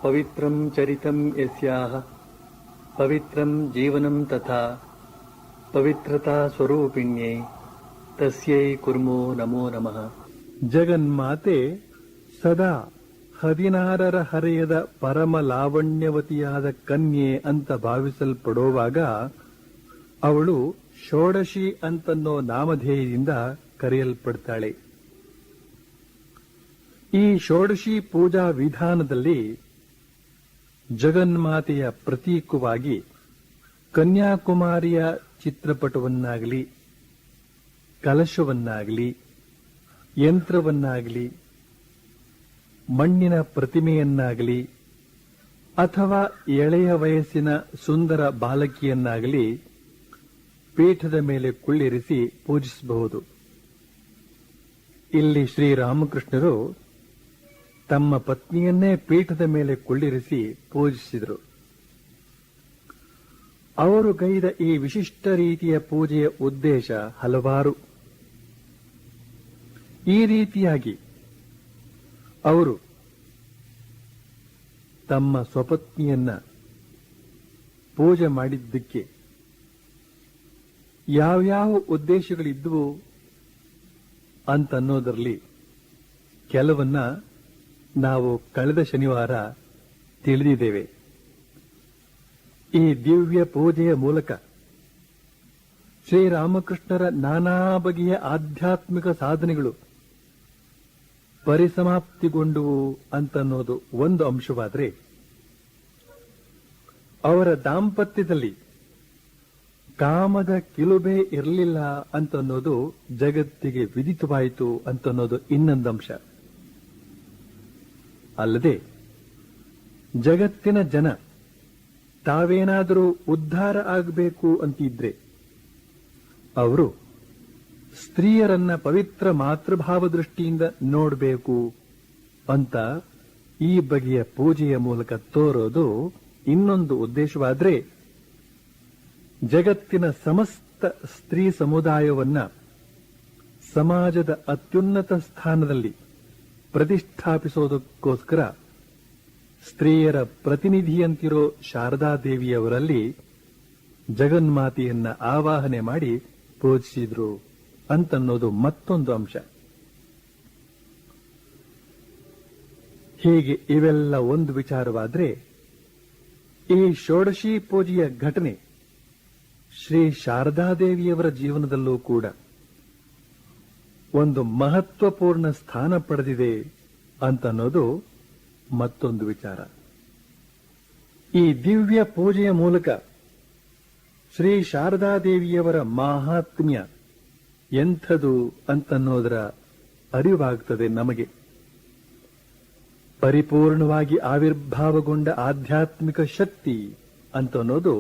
ಪವಿತ್ರಂ ಚರಿತಂ ಯಸ್ಯಾಹ ಪವಿತ್ರಂ ಜೀವನಂ ತಥಾ ಪವಿತ್ರತಾ ಸ್ವರೂಪಿಣ್ಯೈ ತಸ್ಯೈ ಕುರ್ಮೋ ನಮೋ ನಮಃ. ಜಗನ್ಮಾತೆ ಸದಾ 16ರ ಹರೆಯದ ಪರಮ ಲಾವಣ್ಯವತಿಯಾದ ಕನ್ಯೆ ಅಂತ ಭಾವಿಸಲ್ಪಡುವಾಗ ಅವಳು ಷೋಡಶಿ ಅಂತನ್ನೋ ನಾಮಧೇಯದಿಂದ ಕರೆಯಲ್ಪಡ್ತಾಳೆ. ಈ ಷೋಡಶಿ ಪೂಜಾ ವಿಧಾನದಲ್ಲಿ ಜಗನ್ಮಾತೆಯ ಪ್ರತೀಕವಾಗಿ ಕನ್ಯಾಕುಮಾರಿಯ ಚಿತ್ರಪಟವನ್ನಾಗಲಿ, ಕಲಶವನ್ನಾಗಲಿ, ಯಂತ್ರವನ್ನಾಗಲಿ, ಮಣ್ಣಿನ ಪ್ರತಿಮೆಯನ್ನಾಗಲಿ ಅಥವಾ ಎಳೆಯ ವಯಸ್ಸಿನ ಸುಂದರ ಬಾಲಕಿಯನ್ನಾಗಲಿ ಪೀಠದ ಮೇಲೆ ಕುಳ್ಳಿರಿಸಿ ಪೂಜಿಸಬಹುದು. ಇಲ್ಲಿ ಶ್ರೀರಾಮಕೃಷ್ಣರು ತಮ್ಮ ಪತ್ನಿಯನ್ನೇ ಪೀಠದ ಮೇಲೆ ಕುಳ್ಳಿರಿಸಿ ಪೂಜಿಸಿದರು. ಅವರು ಗೈದ ಈ ವಿಶಿಷ್ಟ ರೀತಿಯ ಪೂಜೆಯ ಉದ್ದೇಶ ಹಲವಾರು. ಈ ರೀತಿಯಾಗಿ ಅವರು ತಮ್ಮ ಸ್ವಪತ್ನಿಯನ್ನ ಪೂಜೆ ಮಾಡಿದ್ದಕ್ಕೆ ಯಾವ್ಯಾವ ಉದ್ದೇಶಗಳಿದ್ವು ಅಂತನ್ನೋದರಲ್ಲಿ ಕೆಲವನ್ನ ನಾವು ಕಳೆದ ಶನಿವಾರ ತಿಳಿದಿದ್ದೇವೆ. ಈ ದಿವ್ಯ ಪೂಜೆಯ ಮೂಲಕ ಶ್ರೀರಾಮಕೃಷ್ಣರ ನಾನಾ ಬಗೆಯ ಆಧ್ಯಾತ್ಮಿಕ ಸಾಧನೆಗಳು ಪರಿಸಮಾಪ್ತಿಗೊಂಡುವು ಅಂತನ್ನೋದು ಒಂದು ಅಂಶವಾದರೆ, ಅವರ ದಾಂಪತ್ಯದಲ್ಲಿ ಕಾಮದ ಕಿಲುಬೆ ಇರಲಿಲ್ಲ ಅಂತನ್ನೋದು ಜಗತ್ತಿಗೆ ವಿದಿತವಾಯಿತು ಅಂತನ್ನೋದು ಇನ್ನೊಂದು ಅಂಶ. ಅಲ್ಲದೆ ಜಗತ್ತಿನ ಜನ ತಾವೇನಾದರೂ ಉದ್ಧಾರ ಆಗಬೇಕು ಅಂತಿದ್ರೆ ಅವರು ಸ್ತ್ರೀಯರನ್ನ ಪವಿತ್ರ ಮಾತೃಭಾವ ದೃಷ್ಟಿಯಿಂದ ನೋಡಬೇಕು ಅಂತ ಈ ಬಗೆಯ ಪೂಜೆಯ ಮೂಲಕ ತೋರೋದು ಇನ್ನೊಂದು ಉದ್ದೇಶವಾದ್ರೆ, ಜಗತ್ತಿನ ಸಮಸ್ತ ಸ್ತ್ರೀ ಸಮುದಾಯವನ್ನ ಸಮಾಜದ ಅತ್ಯುನ್ನತ ಸ್ಥಾನದಲ್ಲಿ ಪ್ರತಿಷ್ಠಾಪಿಸೋದಕ್ಕೋಸ್ಕರ ಸ್ತ್ರೀಯರ ಪ್ರತಿನಿಧಿಯಂತಿರೋ ಶಾರದಾದೇವಿಯವರಲ್ಲಿ ಜಗನ್ಮಾತೆಯನ್ನ ಆವಾಹನೆ ಮಾಡಿ ಪೂಜಿಸಿದ್ರು ಅಂತನ್ನೋದು ಮತ್ತೊಂದು ಅಂಶ. ಹೀಗೆ ಇವೆಲ್ಲ ಒಂದು ವಿಚಾರವಾದ್ರೆ, ಈ ಷೋಡಶಿ ಪೂಜೆಯ ಘಟನೆ ಶ್ರೀ ಶಾರದಾದೇವಿಯವರ ಜೀವನದಲ್ಲೂ ಕೂಡ ಒಂದು ಮಹತ್ವಪೂರ್ಣ ಸ್ಥಾನ ಪಡೆದಿದೆ ಅಂತನ್ನೋದು ಮತ್ತೊಂದು ವಿಚಾರ. ಈ ದಿವ್ಯ ಪೂಜೆಯ ಮೂಲಕ ಶ್ರೀ ಶಾರದಾದೇವಿಯವರ ಮಾಹಾತ್ಮ್ಯ ಎಂಥದು ಅಂತನ್ನೋದರ ಅರಿವಾಗುತ್ತದೆ ನಮಗೆ. ಪರಿಪೂರ್ಣವಾಗಿ ಆವಿರ್ಭಾವಗೊಂಡ ಆಧ್ಯಾತ್ಮಿಕ ಶಕ್ತಿ ಅಂತನ್ನೋದು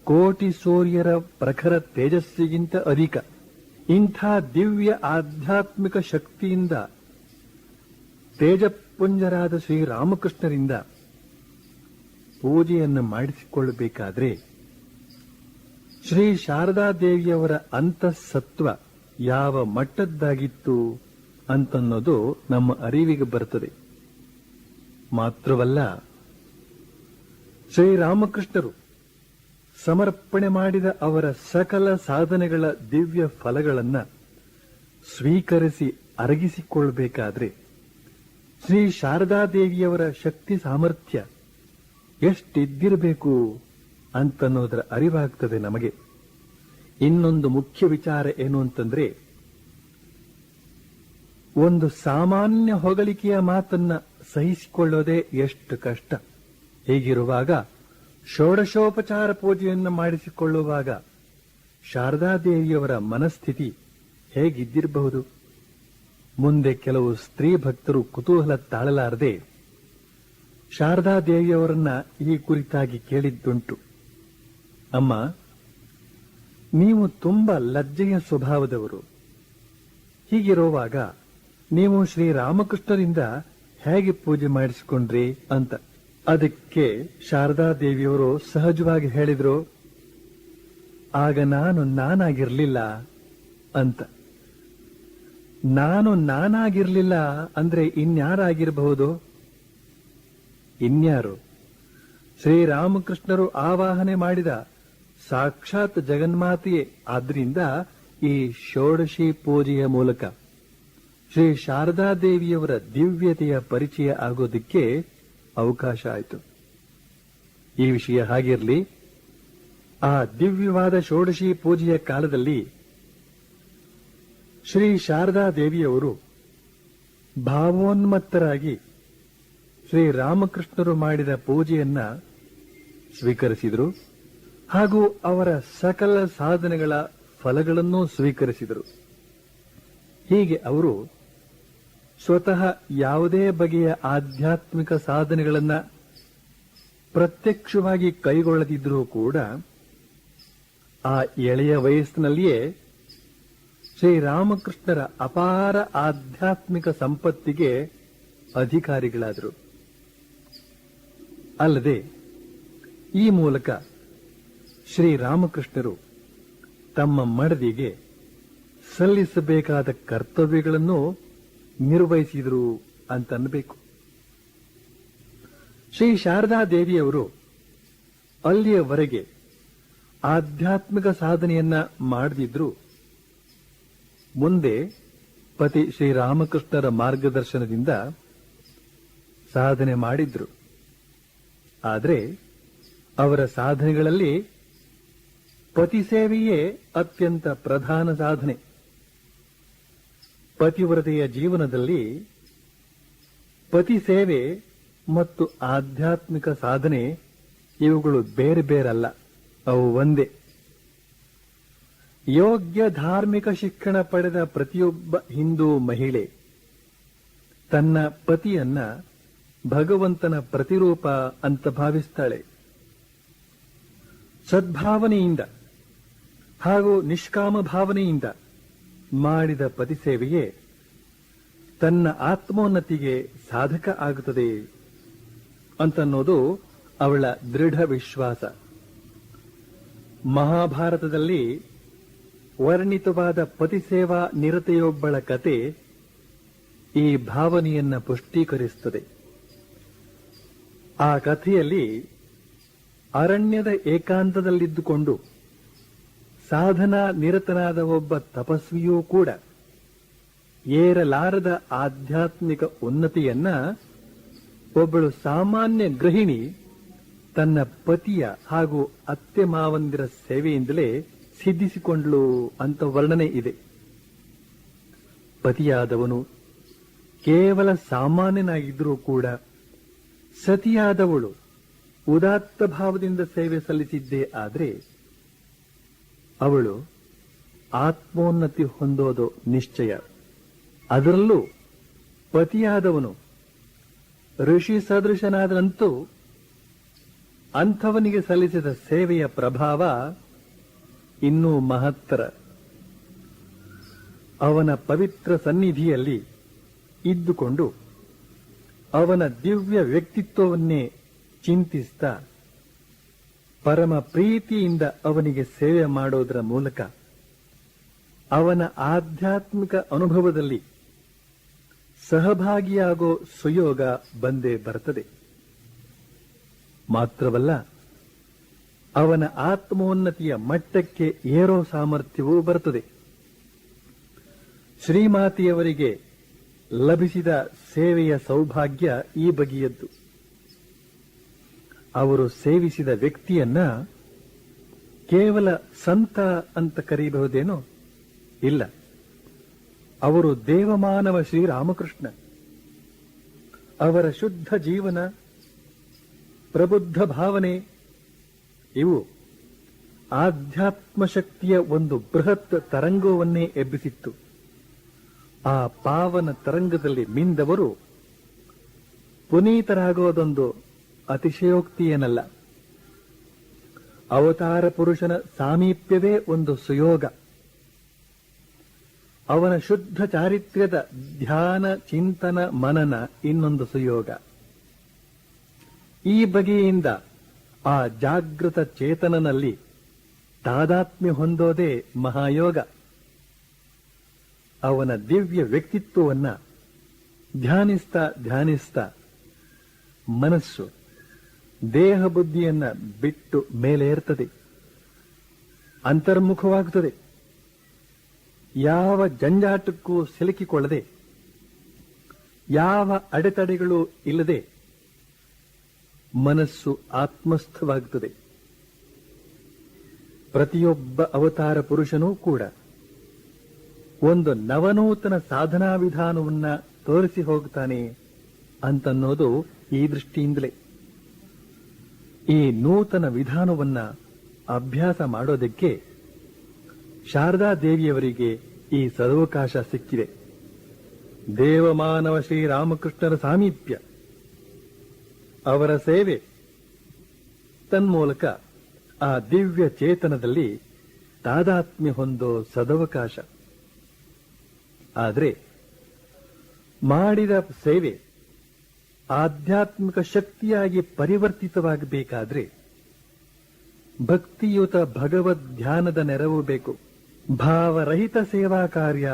ಕೋಟಿ ಸೂರ್ಯರ ಪ್ರಖರ ತೇಜಸ್ಸಿಗಿಂತ ಅಧಿಕ. ಇಂಥ ದಿವ್ಯ ಆಧ್ಯಾತ್ಮಿಕ ಶಕ್ತಿಯಿಂದ ತೇಜಪುಂಜರಾದ ಶ್ರೀರಾಮಕೃಷ್ಣರಿಂದ ಪೂಜೆಯನ್ನು ಮಾಡಿಸಿಕೊಳ್ಳಬೇಕಾದ್ರೆ ಶ್ರೀ ಶಾರದಾದೇವಿಯವರ ಅಂತಃಸತ್ವ ಯಾವ ಮಟ್ಟದ್ದಾಗಿತ್ತು ಅಂತನ್ನೋದು ನಮ್ಮ ಅರಿವಿಗೆ ಬರುತ್ತದೆ. ಮಾತ್ರವಲ್ಲ, ಶ್ರೀರಾಮಕೃಷ್ಣರು ಸಮರ್ಪಣೆ ಮಾಡಿದ ಅವರ ಸಕಲ ಸಾಧನೆಗಳ ದಿವ್ಯ ಫಲಗಳನ್ನ ಸ್ವೀಕರಿಸಿ ಅರಗಿಸಿಕೊಳ್ಳಬೇಕಾದ್ರೆ ಶ್ರೀ ಶಾರದಾದೇವಿಯವರ ಶಕ್ತಿ ಸಾಮರ್ಥ್ಯ ಎಷ್ಟಿದ್ದಿರಬೇಕು ಅಂತನ್ನೋದರ ಅರಿವಾಗ್ತದೆ ನಮಗೆ. ಇನ್ನೊಂದು ಮುಖ್ಯ ವಿಚಾರ ಏನು ಅಂತಂದ್ರೆ, ಒಂದು ಸಾಮಾನ್ಯ ಹೊಗಳಿಕೆಯ ಮಾತನ್ನ ಸಹಿಸಿಕೊಳ್ಳೋದೇ ಎಷ್ಟು ಕಷ್ಟ. ಹೀಗಿರುವಾಗ ಷೋಡಶೋಪಚಾರ ಪೂಜೆಯನ್ನು ಮಾಡಿಸಿಕೊಳ್ಳುವಾಗ ಶಾರದಾದೇವಿಯವರ ಮನಸ್ಥಿತಿ ಹೇಗಿದ್ದಿರಬಹುದು? ಮುಂದೆ ಕೆಲವು ಸ್ತ್ರೀ ಭಕ್ತರು ಕುತೂಹಲ ತಾಳಲಾರದೆ ಶಾರದಾದೇವಿಯವರನ್ನ ಈ ಕುರಿತಾಗಿ ಕೇಳಿದ್ದುಂಟು. ಅಮ್ಮ, ನೀವು ತುಂಬಾ ಲಜ್ಜೆಯ ಸ್ವಭಾವದವರು. ಹೀಗಿರುವಾಗ ನೀವು ಶ್ರೀರಾಮಕೃಷ್ಣರಿಂದ ಹೇಗೆ ಪೂಜೆ ಮಾಡಿಸಿಕೊಂಡ್ರಿ ಅಂತ. ಅದಕ್ಕೆ ಶಾರದಾದೇವಿಯವರು ಸಹಜವಾಗಿ ಹೇಳಿದ್ರು, ಆಗ ನಾನು ನಾನಾಗಿರ್ಲಿಲ್ಲ ಅಂತ. ನಾನು ನಾನಾಗಿರ್ಲಿಲ್ಲ ಅಂದ್ರೆ ಇನ್ಯಾರಾಗಿರಬಹುದು? ಇನ್ಯಾರು? ಶ್ರೀರಾಮಕೃಷ್ಣರು ಆವಾಹನೆ ಮಾಡಿದ ಸಾಕ್ಷಾತ್ ಜಗನ್ಮಾತೆಯೇ. ಆದ್ರಿಂದ ಈ ಷೋಡಶಿ ಪೂಜೆಯ ಮೂಲಕ ಶ್ರೀ ಶಾರದಾದೇವಿಯವರ ದಿವ್ಯತೆಯ ಪರಿಚಯ ಆಗೋದಕ್ಕೆ ಅವಕಾಶ ಆಯಿತು. ಈ ವಿಷಯ ಹಾಗಿರಲಿ, ಆ ದಿವ್ಯವಾದ ಷೋಡಶಿ ಪೂಜೆಯ ಕಾಲದಲ್ಲಿ ಶ್ರೀ ಶಾರದಾದೇವಿಯವರು ಭಾವೋನ್ಮತ್ತರಾಗಿ ಶ್ರೀರಾಮಕೃಷ್ಣರು ಮಾಡಿದ ಪೂಜೆಯನ್ನ ಸ್ವೀಕರಿಸಿದರು ಹಾಗೂ ಅವರ ಸಕಲ ಸಾಧನೆಗಳ ಫಲಗಳನ್ನೂ ಸ್ವೀಕರಿಸಿದರು. ಹೀಗೆ ಅವರು ಸ್ವತಃ ಯಾವುದೇ ಬಗೆಯ ಆಧ್ಯಾತ್ಮಿಕ ಸಾಧನೆಗಳನ್ನ ಪ್ರತ್ಯಕ್ಷವಾಗಿ ಕೈಗೊಳ್ಳದಿದ್ದರೂ ಕೂಡ ಆ ಎಳೆಯ ವಯಸ್ಸಿನಲ್ಲಿಯೇ ಶ್ರೀರಾಮಕೃಷ್ಣರ ಅಪಾರ ಆಧ್ಯಾತ್ಮಿಕ ಸಂಪತ್ತಿಗೆ ಅಧಿಕಾರಿಗಳಾದರು. ಅಲ್ಲದೆ ಈ ಮೂಲಕ ಶ್ರೀರಾಮಕೃಷ್ಣರು ತಮ್ಮ ಮಡದಿಗೆ ಸಲ್ಲಿಸಬೇಕಾದ ಕರ್ತವ್ಯಗಳನ್ನು ನಿರ್ವಹಿಸಿದರು ಅಂತನ್ನಬೇಕು. ಶ್ರೀ ಶಾರದಾದೇವಿಯವರು ಅಲ್ಲಿಯವರೆಗೆ ಆಧ್ಯಾತ್ಮಿಕ ಸಾಧನೆಯನ್ನ ಮಾಡದಿದ್ರು ಮುಂದೆ ಪತಿ ಶ್ರೀರಾಮಕೃಷ್ಣರ ಮಾರ್ಗದರ್ಶನದಿಂದ ಸಾಧನೆ ಮಾಡಿದ್ರು. ಆದರೆ ಅವರ ಸಾಧನೆಗಳಲ್ಲಿ ಪತಿ ಸೇವೆಯೇ ಅತ್ಯಂತ ಪ್ರಧಾನ ಸಾಧನೆ. ಪತಿವ್ರತೆಯ ಜೀವನದಲ್ಲಿ ಪತಿ ಸೇವೆ ಮತ್ತು ಆಧ್ಯಾತ್ಮಿಕ ಸಾಧನೆ ಇವುಗಳು ಬೇರೆ ಬೇರಲ್ಲ, ಅವು ಒಂದೇ. ಯೋಗ್ಯ ಧಾರ್ಮಿಕ ಶಿಕ್ಷಣ ಪಡೆದ ಪ್ರತಿಯೊಬ್ಬ ಹಿಂದೂ ಮಹಿಳೆ ತನ್ನ ಪತಿಯನ್ನ ಭಗವಂತನ ಪ್ರತಿರೂಪ ಅಂತ ಭಾವಿಸ್ತಾಳೆ. ಸದ್ಭಾವನೆಯಿಂದ ಹಾಗೂ ನಿಷ್ಕಾಮ ಭಾವನೆಯಿಂದ ಮಾಡಿದ ಪತಿ ಸೇವೆಯೇ ತನ್ನ ಆತ್ಮೋನ್ನತಿಗೆ ಸಾಧಕ ಆಗುತ್ತದೆ ಅಂತನ್ನೋದು ಅವಳ ದೃಢ ವಿಶ್ವಾಸ. ಮಹಾಭಾರತದಲ್ಲಿ ವರ್ಣಿತವಾದ ಪತಿಸೇವಾ ನಿರತೆಯೊಬ್ಬಳ ಕತೆ ಈ ಭಾವನೆಯನ್ನ ಪುಷ್ಟೀಕರಿಸುತ್ತದೆ. ಆ ಕಥೆಯಲ್ಲಿ ಅರಣ್ಯದ ಏಕಾಂತದಲ್ಲಿದ್ದುಕೊಂಡು ಸಾಧನಾ ನಿರತನಾದ ಒಬ್ಬ ತಪಸ್ವಿಯೂ ಕೂಡ ಏರಲಾರದ ಆಧ್ಯಾತ್ಮಿಕ ಉನ್ನತಿಯನ್ನ ಒಬ್ಬಳು ಸಾಮಾನ್ಯ ಗೃಹಿಣಿ ತನ್ನ ಪತಿಯ ಹಾಗೂ ಅತ್ತೆ ಮಾವಂದಿರ ಸೇವೆಯಿಂದಲೇ ಸಿದ್ಧಿಸಿಕೊಂಡಳು ಅಂತ ವರ್ಣನೆ ಇದೆ. ಪತಿಯಾದವನು ಕೇವಲ ಸಾಮಾನ್ಯನಾಗಿದ್ದರೂ ಕೂಡ ಸತಿಯಾದವಳು ಉದಾತ್ತ ಭಾವದಿಂದ ಸೇವೆ ಸಲ್ಲಿಸಿದ್ದೇ ಆದರೆ ಅವಳು ಆತ್ಮೋನ್ನತಿ ಹೊಂದೋದು ನಿಶ್ಚಯ. ಅದರಲ್ಲೂ ಪತಿಯಾದವನು ಋಷಿ ಸದೃಶನಾದರಂತೂ ಅಂಥವನಿಗೆ ಸಲ್ಲಿಸಿದ ಸೇವೆಯ ಪ್ರಭಾವ ಇನ್ನೂ ಮಹತ್ತರ. ಅವನ ಪವಿತ್ರ ಸನ್ನಿಧಿಯಲ್ಲಿ ಇದ್ದುಕೊಂಡು ಅವನ ದಿವ್ಯ ವ್ಯಕ್ತಿತ್ವವನ್ನೇ ಚಿಂತಿಸ್ತಾ ಪರಮ ಪ್ರೀತಿಯಿಂದ ಅವನಿಗೆ ಸೇವೆ ಮಾಡೋದರ ಮೂಲಕ ಅವನ ಆಧ್ಯಾತ್ಮಿಕ ಅನುಭವದಲ್ಲಿ ಸಹಭಾಗಿಯಾಗೋ ಸುಯೋಗ ಬಂದೇ ಬರ್ತದೆ. ಮಾತ್ರವಲ್ಲ, ಅವನ ಆತ್ಮೋನ್ನತಿಯ ಮಟ್ಟಕ್ಕೆ ಏರೋ ಸಾಮರ್ಥ್ಯವೂ ಬರುತ್ತದೆ. ಶ್ರೀಮಾತೆಯವರಿಗೆ ಲಭಿಸಿದ ಸೇವೆಯ ಸೌಭಾಗ್ಯ ಈ ಬಗೆಯದ್ದು. ಅವರು ಸೇವಿಸಿದ ವ್ಯಕ್ತಿಯನ್ನ ಕೇವಲ ಸಂತ ಅಂತ ಕರೆಯಬಹುದೇನೋ? ಇಲ್ಲ, ಅವರು ದೇವಮಾನವ ಶ್ರೀರಾಮಕೃಷ್ಣ. ಅವರ ಶುದ್ಧ ಜೀವನ, ಪ್ರಬುದ್ಧ ಭಾವನೆ ಇವು ಆಧ್ಯಾತ್ಮ ಶಕ್ತಿಯ ಒಂದು ಬೃಹತ್ ತರಂಗವನ್ನೇ ಎಬ್ಬಿಸಿತ್ತು. ಆ ಪಾವನ ತರಂಗದಲ್ಲಿ ಮಿಂದವರು ಪುನೀತರಾಗೋದೊಂದು ಅತಿಶಯೋಕ್ತಿಯೇನಲ್ಲ. ಅವತಾರ ಪುರುಷನ ಸಾಮೀಪ್ಯವೇ ಒಂದು ಸುಯೋಗ. ಅವನ ಶುದ್ಧ ಚಾರಿತ್ರ್ಯದ ಧ್ಯಾನ, ಚಿಂತನ, ಮನನ ಇನ್ನೊಂದು ಸುಯೋಗ. ಈ ಬಗೆಯಿಂದ ಆ ಜಾಗೃತ ಚೇತನನಲ್ಲಿ ತಾದಾತ್ಮ್ಯ ಹೊಂದೋದೇ ಮಹಾಯೋಗ. ಅವನ ದಿವ್ಯ ವ್ಯಕ್ತಿತ್ವವನ್ನ ಧ್ಯಾನಿಸ್ತಾ ಧ್ಯಾನಿಸ್ತಾ ಮನಸ್ಸು ದೇಹ ಬುದ್ಧಿಯನ್ನ ಬಿಟ್ಟು ಮೇಲೇರ್ತದೆ, ಅಂತರ್ಮುಖವಾಗುತ್ತದೆ. ಯಾವ ಜಂಜಾಟಕ್ಕೂ ಸಿಲುಕಿಕೊಳ್ಳದೆ, ಯಾವ ಅಡೆತಡೆಗಳು ಇಲ್ಲದೆ ಮನಸ್ಸು ಆತ್ಮಸ್ಥವಾಗುತ್ತದೆ. ಪ್ರತಿಯೊಬ್ಬ ಅವತಾರ ಪುರುಷನೂ ಕೂಡ ಒಂದು ನವನೂತನ ಸಾಧನಾ ವಿಧಾನವನ್ನ ತೋರಿಸಿ ಹೋಗ್ತಾನೆ ಅಂತನ್ನೋದು ಈ ದೃಷ್ಟಿಯಿಂದಲೇ. ಈ ನೂತನ ವಿಧಾನವನ್ನ ಅಭ್ಯಾಸ ಮಾಡೋದಕ್ಕೆ ಶಾರದಾ ದೇವಿಯವರಿಗೆ ಈ ಸದವಕಾಶ ಸಿಕ್ಕಿದೆ. ದೇವಮಾನವ ಶ್ರೀರಾಮಕೃಷ್ಣರ ಸಾಮೀಪ್ಯ, ಅವರ ಸೇವೆ, ತನ್ಮೂಲಕ ಆ ದಿವ್ಯ ಚೇತನದಲ್ಲಿ ತಾದಾತ್ಮ್ಯ ಹೊಂದೋ ಸದವಕಾಶ. ಆದರೆ ಮಾಡಿದ ಸೇವೆ ಆಧ್ಯಾತ್ಮಿಕ ಶಕ್ತಿಯಾಗಿ ಪರಿವರ್ತಿತವಾಗಬೇಕಾದ್ರೆ ಭಕ್ತಿಯುತ ಭಗವದ್ ಧ್ಯಾನದ ನೆರವು ಬೇಕು. ಭಾವರಹಿತ ಸೇವಾ ಕಾರ್ಯ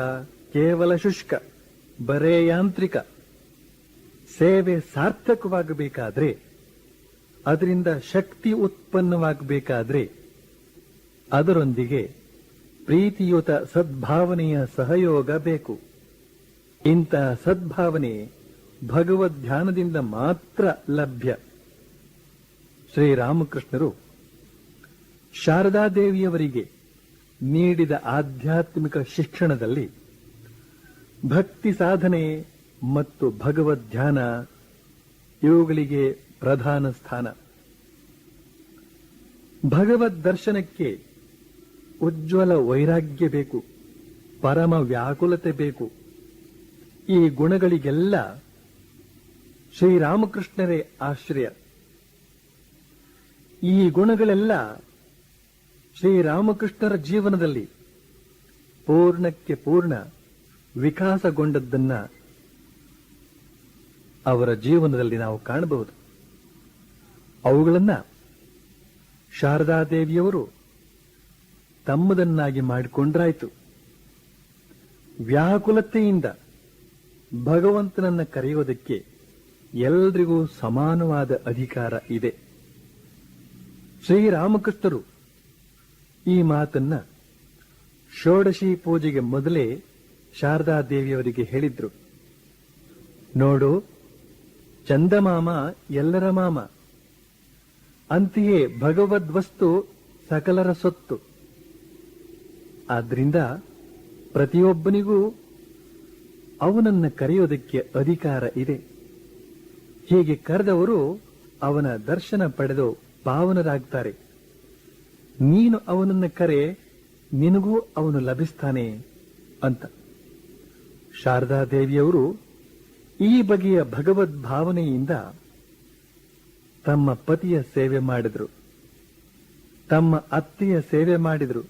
ಕೇವಲ ಶುಷ್ಕ, ಬರೇ ಯಾಂತ್ರಿಕ. ಸೇವೆ ಸಾರ್ಥಕವಾಗಬೇಕಾದ್ರೆ, ಅದರಿಂದ ಶಕ್ತಿ ಉತ್ಪನ್ನವಾಗಬೇಕಾದ್ರೆ ಅದರೊಂದಿಗೆ ಪ್ರೀತಿಯುತ ಸದ್ಭಾವನೆಯ ಸಹಯೋಗ ಬೇಕು. ಇಂಥ ಸದ್ಭಾವನೆ ಭಗವದ್ ಧ್ಯಾನದಿಂದ ಮಾತ್ರ ಲಭ್ಯ. ಶ್ರೀರಾಮಕೃಷ್ಣರು ಶಾರದಾದೇವಿಯವರಿಗೆ ನೀಡಿದ ಆಧ್ಯಾತ್ಮಿಕ ಶಿಕ್ಷಣದಲ್ಲಿ ಭಕ್ತಿ ಸಾಧನೆ ಮತ್ತು ಭಗವದ್ ಧ್ಯಾನ ಇವುಗಳಿಗೆ ಪ್ರಧಾನ ಸ್ಥಾನ. ಭಗವದ್ ದರ್ಶನಕ್ಕೆ ಉಜ್ವಲ ವೈರಾಗ್ಯ ಬೇಕು, ಪರಮ ವ್ಯಾಕುಲತೆ ಬೇಕು. ಈ ಗುಣಗಳಿಗೆಲ್ಲ ಶ್ರೀರಾಮಕೃಷ್ಣರೇ ಆಶ್ರಯ. ಈ ಗುಣಗಳೆಲ್ಲ ಶ್ರೀರಾಮಕೃಷ್ಣರ ಜೀವನದಲ್ಲಿ ಪೂರ್ಣಕ್ಕೆ ಪೂರ್ಣ ವಿಕಾಸಗೊಂಡದ್ದನ್ನ ಅವರ ಜೀವನದಲ್ಲಿ ನಾವು ಕಾಣಬಹುದು. ಅವುಗಳನ್ನ ಶಾರದಾದೇವಿಯವರು ತಮ್ಮದನ್ನಾಗಿ ಮಾಡಿಕೊಂಡ್ರಾಯ್ತು. ವ್ಯಾಕುಲತೆಯಿಂದ ಭಗವಂತನನ್ನ ಕರೆಯೋದಕ್ಕೆ ಎಲ್ರಿಗೂ ಸಮಾನವಾದ ಅಧಿಕಾರ ಇದೆ. ಶ್ರೀರಾಮಕೃಷ್ಣರು ಈ ಮಾತನ್ನ ಷೋಡಶಿ ಪೂಜೆಗೆ ಮೊದಲೇ ಶಾರದಾದೇವಿಯವರಿಗೆ ಹೇಳಿದ್ರು. ನೋಡು, ಚಂದಮಾಮ ಎಲ್ಲರ ಮಾಮ, ಅಂತೆಯೇ ಭಗವದ್ವಸ್ತು ಸಕಲರ ಸೊತ್ತು. ಆದ್ರಿಂದ ಪ್ರತಿಯೊಬ್ಬನಿಗೂ ಅವನನ್ನ ಕರೆಯೋದಕ್ಕೆ ಅಧಿಕಾರ ಇದೆ. ಹೀಗೆ ಕರೆದವರು ಅವನ ದರ್ಶನ ಪಡೆದು ಪಾವನರಾಗ್ತಾರೆ. ನೀನು ಅವನನ್ನ ಕರೆ, ನಿನಗೂ ಅವನು ಲಭಿಸ್ತಾನೆ ಅಂತ. ಶಾರದಾದೇವಿಯವರು ಈ ಬಗೆಯ ಭಗವದ್ ಭಾವನೆಯಿಂದ ತಮ್ಮ ಪತಿಯ ಸೇವೆ ಮಾಡಿದ್ರು, ತಮ್ಮ ಅತ್ತೆಯ ಸೇವೆ ಮಾಡಿದ್ರು.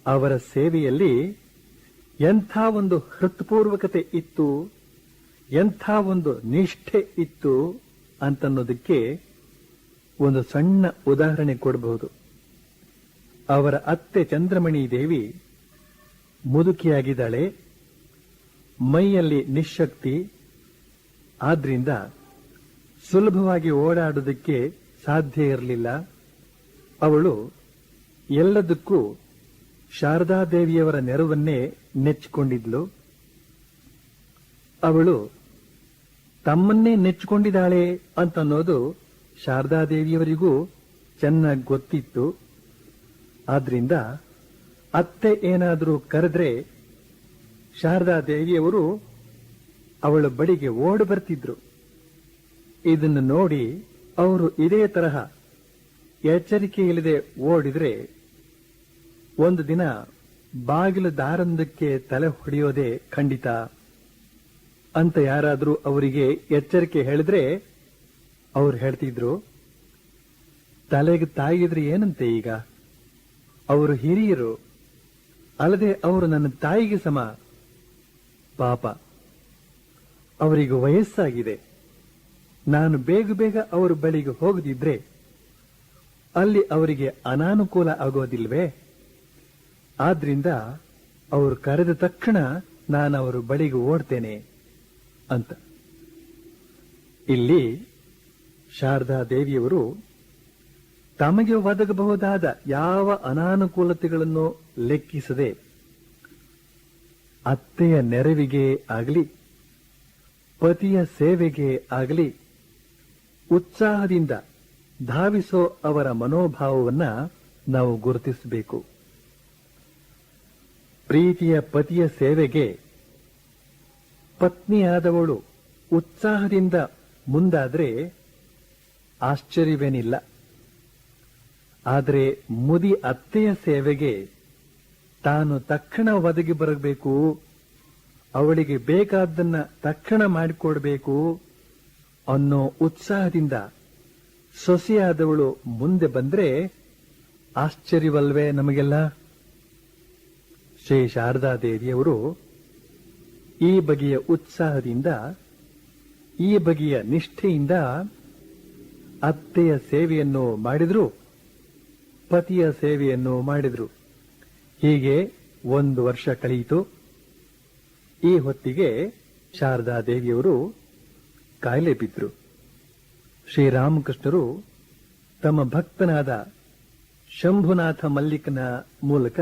ಅವರ ಸೇವೆಯಲ್ಲಿ ಎಂಥ ಒಂದು ಹೃತ್ಪೂರ್ವಕತೆ ಇತ್ತು, ಎಂಥ ಒಂದು ನಿಷ್ಠೆ ಇತ್ತು ಅಂತನ್ನೋದಕ್ಕೆ ಒಂದು ಸಣ್ಣ ಉದಾಹರಣೆ ಕೊಡಬಹುದು. ಅವರ ಅತ್ತೆ ಚಂದ್ರಮಣಿ ದೇವಿ ಮುದುಕಿಯಾಗಿದ್ದಾಳೆ, ಮೈಯಲ್ಲಿ ನಿಶ್ಶಕ್ತಿ, ಆದ್ರಿಂದ ಸುಲಭವಾಗಿ ಓಡಾಡೋದಕ್ಕೆ ಸಾಧ್ಯ ಇರಲಿಲ್ಲ. ಅವಳು ಎಲ್ಲದಕ್ಕೂ ಶಾರದಾದೇವಿಯವರ ನೆರವನ್ನೇ ನೆಚ್ಚಿಕೊಂಡಿದ್ಲು. ಅವಳು ತಮ್ಮನ್ನೇ ನೆಚ್ಚಿಕೊಂಡಿದ್ದಾಳೆ ಅಂತನ್ನೋದು ಶಾರದಾದೇವಿಯವರಿಗೂ ಚೆನ್ನಾಗಿ ಗೊತ್ತಿತ್ತು. ಆದ್ರಿಂದ ಅತ್ತೆ ಏನಾದರೂ ಕರೆದ್ರೆ ಶಾರದಾದೇವಿಯವರು ಅವಳ ಬಳಿಗೆ ಓಡಿ ಬರ್ತಿದ್ರು. ಇದನ್ನು ನೋಡಿ ಅವರು ಇದೇ ತರಹ ಎಚ್ಚರಿಕೆ ಇಲ್ಲದೆ ಓಡಿದ್ರೆ ಒಂದು ದಿನ ಬಾಗಿಲು ದಾರಂದಕ್ಕೆ ತಲೆ ಹೊಡೆಯೋದೇ ಖಂಡಿತ ಅಂತ ಯಾರಾದರೂ ಅವರಿಗೆ ಎಚ್ಚರಿಕೆ ಹೇಳಿದ್ರೆ ಅವ್ರು ಹೇಳ್ತಿದ್ರು, ತಲೆಗೆ ತಾಯಿದ್ರೆ ಏನಂತೆ, ಈಗ ಅವರು ಹಿರಿಯರು, ಅಲ್ಲದೆ ಅವರು ನನ್ನ ತಾಯಿಗೆ ಸಮ. ಪಾಪ, ಅವರಿಗೆ ವಯಸ್ಸಾಗಿದೆ. ನಾನು ಬೇಗ ಬೇಗ ಅವರ ಬಳಿಗೆ ಹೋಗದಿದ್ರೆ ಅಲ್ಲಿ ಅವರಿಗೆ ಅನಾನುಕೂಲ ಆಗೋದಿಲ್ವೇ? ಆದ್ರಿಂದ ಅವರು ಕರೆದ ತಕ್ಷಣ ನಾನು ಅವರ ಬಳಿಗೆ ಓಡ್ತೇನೆ ಅಂತ. ಇಲ್ಲಿ ಶಾರದಾ ದೇವಿಯವರು ತಮಗೆ ಒದಗಬಹುದಾದ ಯಾವ ಅನಾನುಕೂಲತೆಗಳನ್ನು ಲೆಕ್ಕಿಸದೆ ಅತ್ತೆಯ ನೆರವಿಗೆ ಆಗಲಿ ಪತಿಯ ಸೇವೆಗೆ ಆಗಲಿ ಉತ್ಸಾಹದಿಂದ ಧಾವಿಸೋ ಅವರ ಮನೋಭಾವವನ್ನ ನಾವು ಗುರುತಿಸಬೇಕು. ಪ್ರೀತಿಯ ಪತಿಯ ಸೇವೆಗೆ ಪತ್ನಿಯಾದವಳು ಉತ್ಸಾಹದಿಂದ ಮುಂದಾದ್ರೆ ಆಶ್ಚರ್ಯವೇನಿಲ್ಲ. ಆದರೆ ಮುದಿ ಅತ್ತೆಯ ಸೇವೆಗೆ ತಾನು ತಕ್ಷಣ ಒದಗಿ ಬರಬೇಕು, ಅವಳಿಗೆ ಬೇಕಾದ್ದನ್ನ ತಕ್ಷಣ ಮಾಡಿಕೊಡ್ಬೇಕು ಅನ್ನೋ ಉತ್ಸಾಹದಿಂದ ಸೊಸೆಯಾದವಳು ಮುಂದೆ ಬಂದ್ರೆ ಆಶ್ಚರ್ಯವಲ್ವೇ ನಮಗೆಲ್ಲ? ಶ್ರೀ ಶಾರದಾ ದೇವಿಯವರು ಈ ಬಗೆಯ ಉತ್ಸಾಹದಿಂದ, ಈ ಬಗೆಯ ನಿಷ್ಠೆಯಿಂದ ಅತ್ತೆಯ ಸೇವೆಯನ್ನು ಮಾಡಿದ್ರು, ಪತಿಯ ಸೇವೆಯನ್ನು ಮಾಡಿದ್ರು. ಹೀಗೆ 1 ವರ್ಷ ಕಳೆಯಿತು. ಈ ಹೊತ್ತಿಗೆ ಶಾರದಾ ದೇವಿಯವರು ಕಾಯಿಲೆ ಬಿದ್ರು. ಶ್ರೀರಾಮಕೃಷ್ಣರು ತಮ್ಮ ಭಕ್ತನಾದ ಶಂಭುನಾಥ ಮಲ್ಲಿಕನ ಮೂಲಕ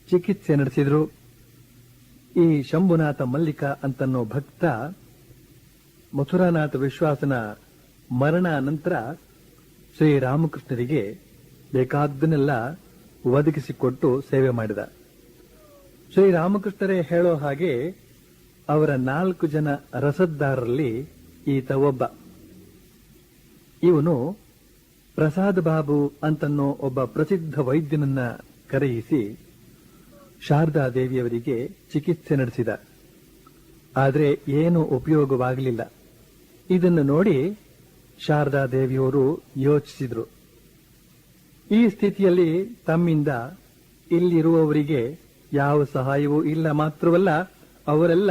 ಚಿಕಿತ್ಸೆ ನಡೆಸಿದ್ರು. ಈ ಶಂಭುನಾಥ ಮಲ್ಲಿಕ ಅಂತನ್ನೋ ಭಕ್ತ ಮಥುರಾನಾಥ ವಿಶ್ವಾಸನ ಮರಣ ನಂತರ ಶ್ರೀರಾಮಕೃಷ್ಣರಿಗೆ ಬೇಕಾದ್ದನ್ನೆಲ್ಲ ಒದಗಿಸಿಕೊಟ್ಟು ಸೇವೆ ಮಾಡಿದ. ಶ್ರೀರಾಮಕೃಷ್ಣರೇ ಹೇಳೋ ಹಾಗೆ ಅವರ 4 ಜನ ರಸದ್ದಾರರಲ್ಲಿ ಈತ ಒಬ್ಬ. ಇವನು ಪ್ರಸಾದ್ ಬಾಬು ಅಂತನ್ನೋ ಒಬ್ಬ ಪ್ರಸಿದ್ಧ ವೈದ್ಯನನ್ನ ಕರೆಯಿಸಿ ಶಾರದಾ ದೇವಿಯವರಿಗೆ ಚಿಕಿತ್ಸೆ ನಡೆಸಿದ. ಆದರೆ ಏನೂ ಉಪಯೋಗವಾಗಲಿಲ್ಲ. ಇದನ್ನು ನೋಡಿ ಶಾರದಾ ದೇವಿಯವರು ಯೋಚಿಸಿದ್ರು, ಈ ಸ್ಥಿತಿಯಲ್ಲಿ ತಮ್ಮಿಂದ ಇಲ್ಲಿರುವವರಿಗೆ ಯಾವ ಸಹಾಯವೂ ಇಲ್ಲ, ಮಾತ್ರವಲ್ಲ ಅವರೆಲ್ಲ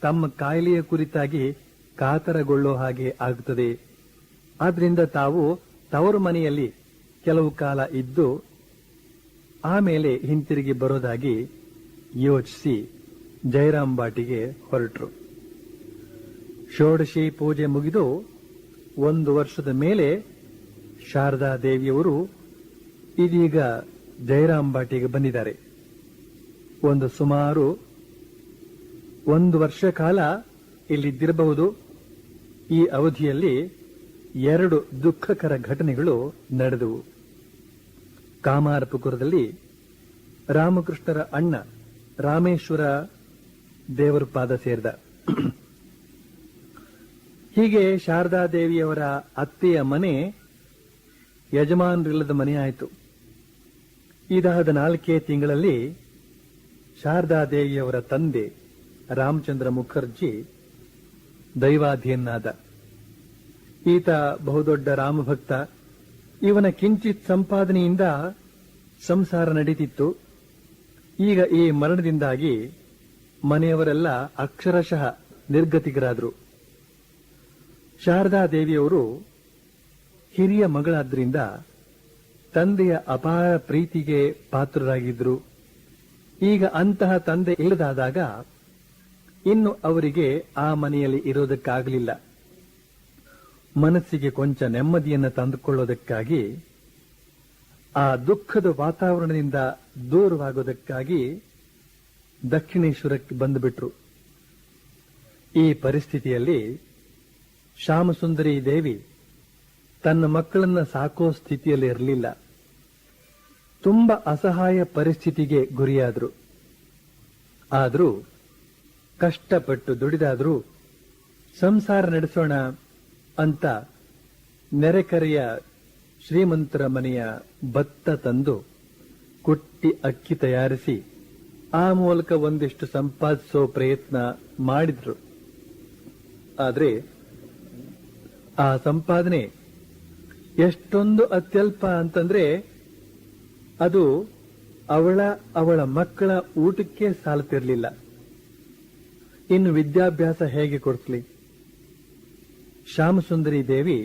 ತಮ್ಮ ಕಾಯಿಲೆಯ ಕುರಿತಾಗಿ ಕಾತರಗೊಳ್ಳೋ ಹಾಗೆ ಆಗುತ್ತದೆ. ಆದ್ರಿಂದ ತಾವು ತವರು ಮನೆಯಲ್ಲಿ ಕೆಲವು ಕಾಲ ಇದ್ದು ಆಮೇಲೆ ಹಿಂತಿರುಗಿ ಬರೋದಾಗಿ ಯೋಚಿಸಿ ಜಯರಾಮ್ ಬಾಟಿಗೆ ಹೊರಟರು. ಷೋಡಶಿ ಪೂಜೆ ಮುಗಿದು 1 ವರ್ಷದ ಮೇಲೆ ಶಾರದಾ ದೇವಿಯವರು ಇದೀಗ ಜಯರಾಮ್ ಬಾಟಿಗೆ ಬಂದಿದ್ದಾರೆ. ಸುಮಾರು 1 ವರ್ಷ ಕಾಲ ಇಲ್ಲಿದ್ದಿರಬಹುದು. ಈ ಅವಧಿಯಲ್ಲಿ 2 ದುಃಖಕರ ಘಟನೆಗಳು ನಡೆದವು. ಕಾಮಾರಪುರದಲ್ಲಿ ರಾಮಕೃಷ್ಣರ ಅಣ್ಣ ರಾಮೇಶ್ವರ ದೇವರ ಪಾದ ಸೇರಿದ. ಹೀಗೆ ಶಾರದಾ ದೇವಿಯವರ ಅತ್ತೆಯ ಮನೆ ಯಜಮಾನರಿಲ್ಲದ ಮನೆಯಾಯಿತು. ಇದಾದ 4 ತಿಂಗಳಲ್ಲಿ ಶಾರದಾ ದೇವಿಯವರ ತಂದೆ ರಾಮಚಂದ್ರ ಮುಖರ್ಜಿ ದೈವಾಧೀನಾದ. ಈತ ಬಹುದೊಡ್ಡ ರಾಮಭಕ್ತ. ಇವನ ಕಿಂಚಿತ್ ಸಂಪಾದನೆಯಿಂದ ಸಂಸಾರ ನಡೀತಿತ್ತು. ಈಗ ಈ ಮರಣದಿಂದಾಗಿ ಮನೆಯವರೆಲ್ಲ ಅಕ್ಷರಶಃ ನಿರ್ಗತಿಕರಾದರು. ಶಾರದಾ ದೇವಿಯವರು ಹಿರಿಯ ಮಗಳಾದ್ರಿಂದ ತಂದೆಯ ಅಪಾರ ಪ್ರೀತಿಗೆ ಪಾತ್ರರಾಗಿದ್ರು. ಈಗ ಅಂತಹ ತಂದೆ ಇಲ್ಲದಾದಾಗ ಇನ್ನು ಅವರಿಗೆ ಆ ಮನೆಯಲ್ಲಿ ಇರೋದಕ್ಕಾಗಲಿಲ್ಲ. ಮನಸ್ಸಿಗೆ ಕೊಂಚ ನೆಮ್ಮದಿಯನ್ನು ತಂದುಕೊಳ್ಳೋದಕ್ಕಾಗಿ, ಆ ದುಃಖದ ವಾತಾವರಣದಿಂದ ದೂರವಾಗೋದಕ್ಕಾಗಿ ದಕ್ಷಿಣೇಶ್ವರಕ್ಕೆ ಬಂದುಬಿಟ್ರು. ಈ ಪರಿಸ್ಥಿತಿಯಲ್ಲಿ ಶ್ಯಾಮಸುಂದರಿ ದೇವಿ ತನ್ನ ಮಕ್ಕಳನ್ನ ಸಾಕೋ ಸ್ಥಿತಿಯಲ್ಲಿ ಇರಲಿಲ್ಲ. ತುಂಬಾ ಅಸಹಾಯ ಪರಿಸ್ಥಿತಿಗೆ ಗುರಿಯಾದರು. ಆದರೂ ಕಷ್ಟಪಟ್ಟು ದುಡಿದಾದರೂ ಸಂಸಾರ ನಡೆಸೋಣ ಅಂತ ನೆರೆಕರೆಯ ಶ್ರೀಮಂತರ ಮನೆಯ ಭತ್ತ ತಂದು ಕುಟ್ಟಿ ಅಕ್ಕಿ ತಯಾರಿಸಿ ಆ ಮೂಲಕ ಒಂದಿಷ್ಟು ಸಂಪಾದಿಸೋ ಪ್ರಯತ್ನ ಮಾಡಿದ್ರು. ಆದರೆ ಆ ಸಂಪಾದನೆ ಎಷ್ಟೊಂದು ಅತ್ಯಲ್ಪ ಅಂತಂದ್ರೆ ಅದು ಅವಳ ಮಕ್ಕಳ ಊಟಕ್ಕೆ ಸಾಲುತ್ತಿರಲಿಲ್ಲ. ಇನ್ನು ವಿದ್ಯಾಭ್ಯಾಸ ಹೇಗೆ ಕೊಡಿಸಲಿ? ಶ್ಯಾಮಸುಂದರಿ ದೇವಿ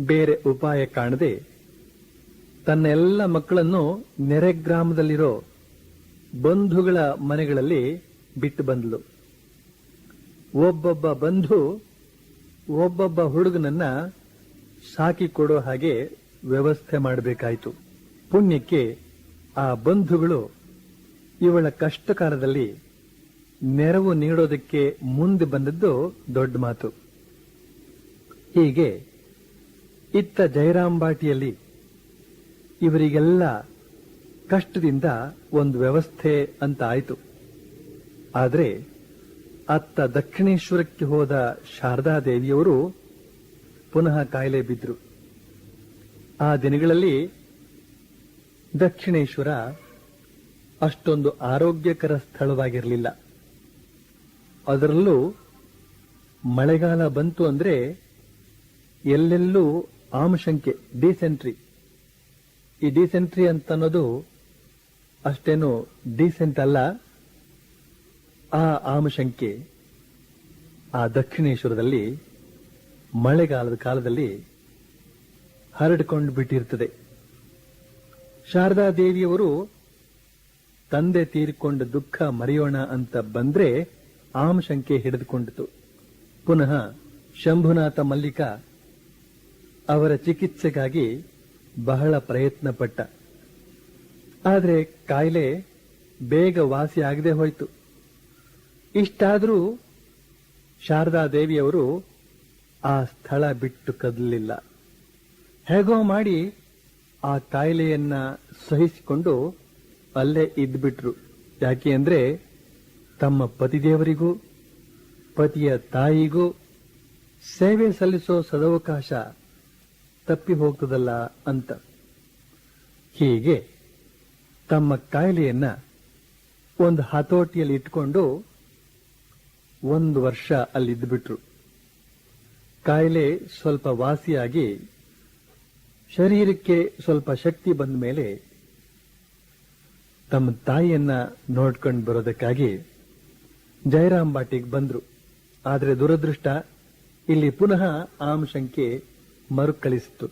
ಬೇರೆ ಉಪಾಯ ಕಾಣದೆ ತನ್ನ ಎಲ್ಲ ಮಕ್ಕಳನ್ನು ನೆರೆ ಗ್ರಾಮದಲ್ಲಿರೋ ಬಂಧುಗಳ ಮನೆಗಳಲ್ಲಿ ಬಿಟ್ಟು ಬಂದಳು. ಒಬ್ಬೊಬ್ಬ ಬಂಧು ಒಬ್ಬೊಬ್ಬ ಹುಡುಗನನ್ನ ಸಾಕಿ ಕೊಡೋ ಹಾಗೆ ವ್ಯವಸ್ಥೆ ಮಾಡಬೇಕಾಯಿತು. ಪುಣ್ಯಕ್ಕೆ ಆ ಬಂಧುಗಳು ಇವಳ ಕಷ್ಟ ಕಾಲದಲ್ಲಿ ನೆರವು ನೀಡೋದಕ್ಕೆ ಮುಂದೆ ಬಂದದ್ದು ದೊಡ್ಡ ಮಾತು. ಹೀಗೆ ಇತ್ತ ಜಯರಾಂಬಾಟಿಯಲ್ಲಿ ಇವರಿಗೆಲ್ಲ ಕಷ್ಟದಿಂದ ಒಂದು ವ್ಯವಸ್ಥೆ ಅಂತ ಆಯಿತು. ಆದರೆ ಅತ್ತ ದಕ್ಷಿಣೇಶ್ವರಕ್ಕೆ ಹೋದ ಶಾರದಾದೇವಿಯವರು ಪುನಃ ಕಾಯಿಲೆ ಬಿದ್ರು. ಆ ದಿನಗಳಲ್ಲಿ ದಕ್ಷಿಣೇಶ್ವರ ಅಷ್ಟೊಂದು ಆರೋಗ್ಯಕರ ಸ್ಥಳವಾಗಿರಲಿಲ್ಲ. ಅದರಲ್ಲೂ ಮಳೆಗಾಲ ಬಂತು ಅಂದ್ರೆ ಎಲ್ಲೆಲ್ಲೂ ಆಮಶಂಕೆ, ಡಿಸೆಂಟ್ರಿ. ಈ ಡಿಸೆಂಟ್ರಿ ಅಂತ ಅನ್ನೋದು ಅಷ್ಟೇನು ಡೀಸೆಂಟ್ ಅಲ್ಲ. ಆ ಆಮಶಂಕೆ ಆ ದಕ್ಷಿಣೇಶ್ವರದಲ್ಲಿ ಮಳೆಗಾಲದ ಕಾಲದಲ್ಲಿ ಹರಡಿಕೊಂಡು ಬಿಟ್ಟಿರ್ತದೆ. ಶಾರದಾದೇವಿಯವರು ತಂದೆ ತೀರಿಕೊಂಡ ದುಃಖ ಮರೆಯೋಣ ಅಂತ ಬಂದ್ರೆ ಆಮಶಂಕೆ ಹಿಡಿದುಕೊಂಡಿತು. ಪುನಃ ಶಂಭುನಾಥ ಮಲ್ಲಿಕ ಅವರ ಚಿಕಿತ್ಸೆಗಾಗಿ ಬಹಳ ಪ್ರಯತ್ನ ಪಟ್ಟ. ಆದರೆ ಕಾಯಿಲೆ ಬೇಗ ವಾಸಿ ಆಗದೆ ಹೋಯಿತು. ಇಷ್ಟಾದರೂ ಶಾರದಾದೇವಿಯವರು ಆ ಸ್ಥಳ ಬಿಟ್ಟು ಕದಲಿಲ್ಲ. ಹೇಗೋ ಮಾಡಿ ಆ ಕಾಯಿಲೆಯನ್ನ ಸಹಿಸಿಕೊಂಡು ಅಲ್ಲೇ ಇದ್ಬಿಟ್ರು. ಯಾಕೆ ಅಂದ್ರೆ ತಮ್ಮ ಪತಿದೇವರಿಗೂ ಪತಿಯ ತಾಯಿಗೂ ಸೇವೆ ಸಲ್ಲಿಸೋ ಸದವಕಾಶ ತಪ್ಪಿ ಹೋಗ್ತದಲ್ಲ ಅಂತ. ಹೀಗೆ ತಮ್ಮ ಕಾಯಿಲೆಯನ್ನ ಒಂದು ಹತೋಟಿಯಲ್ಲಿ ಇಟ್ಕೊಂಡು 1 ವರ್ಷ ಅಲ್ಲಿದ್ದುಬಿಟ್ರು. ಕಾಯಿಲೆ ಸ್ವಲ್ಪ ವಾಸಿಯಾಗಿ ಶರೀರಕ್ಕೆ ಸ್ವಲ್ಪ ಶಕ್ತಿ ಬಂದ ಮೇಲೆ ತಮ್ಮ ತಾಯಿಯನ್ನ ನೋಡ್ಕೊಂಡು ಬರೋದಕ್ಕಾಗಿ ಜಯರಾಂಬಾಟಿಗೆ ಬಂದ್ರು. ಆದರೆ ದುರದೃಷ್ಟ, ಇಲ್ಲಿ ಪುನಃ ಆಮಶಂಕೆ ಮರುಕಳಿಸಿತು.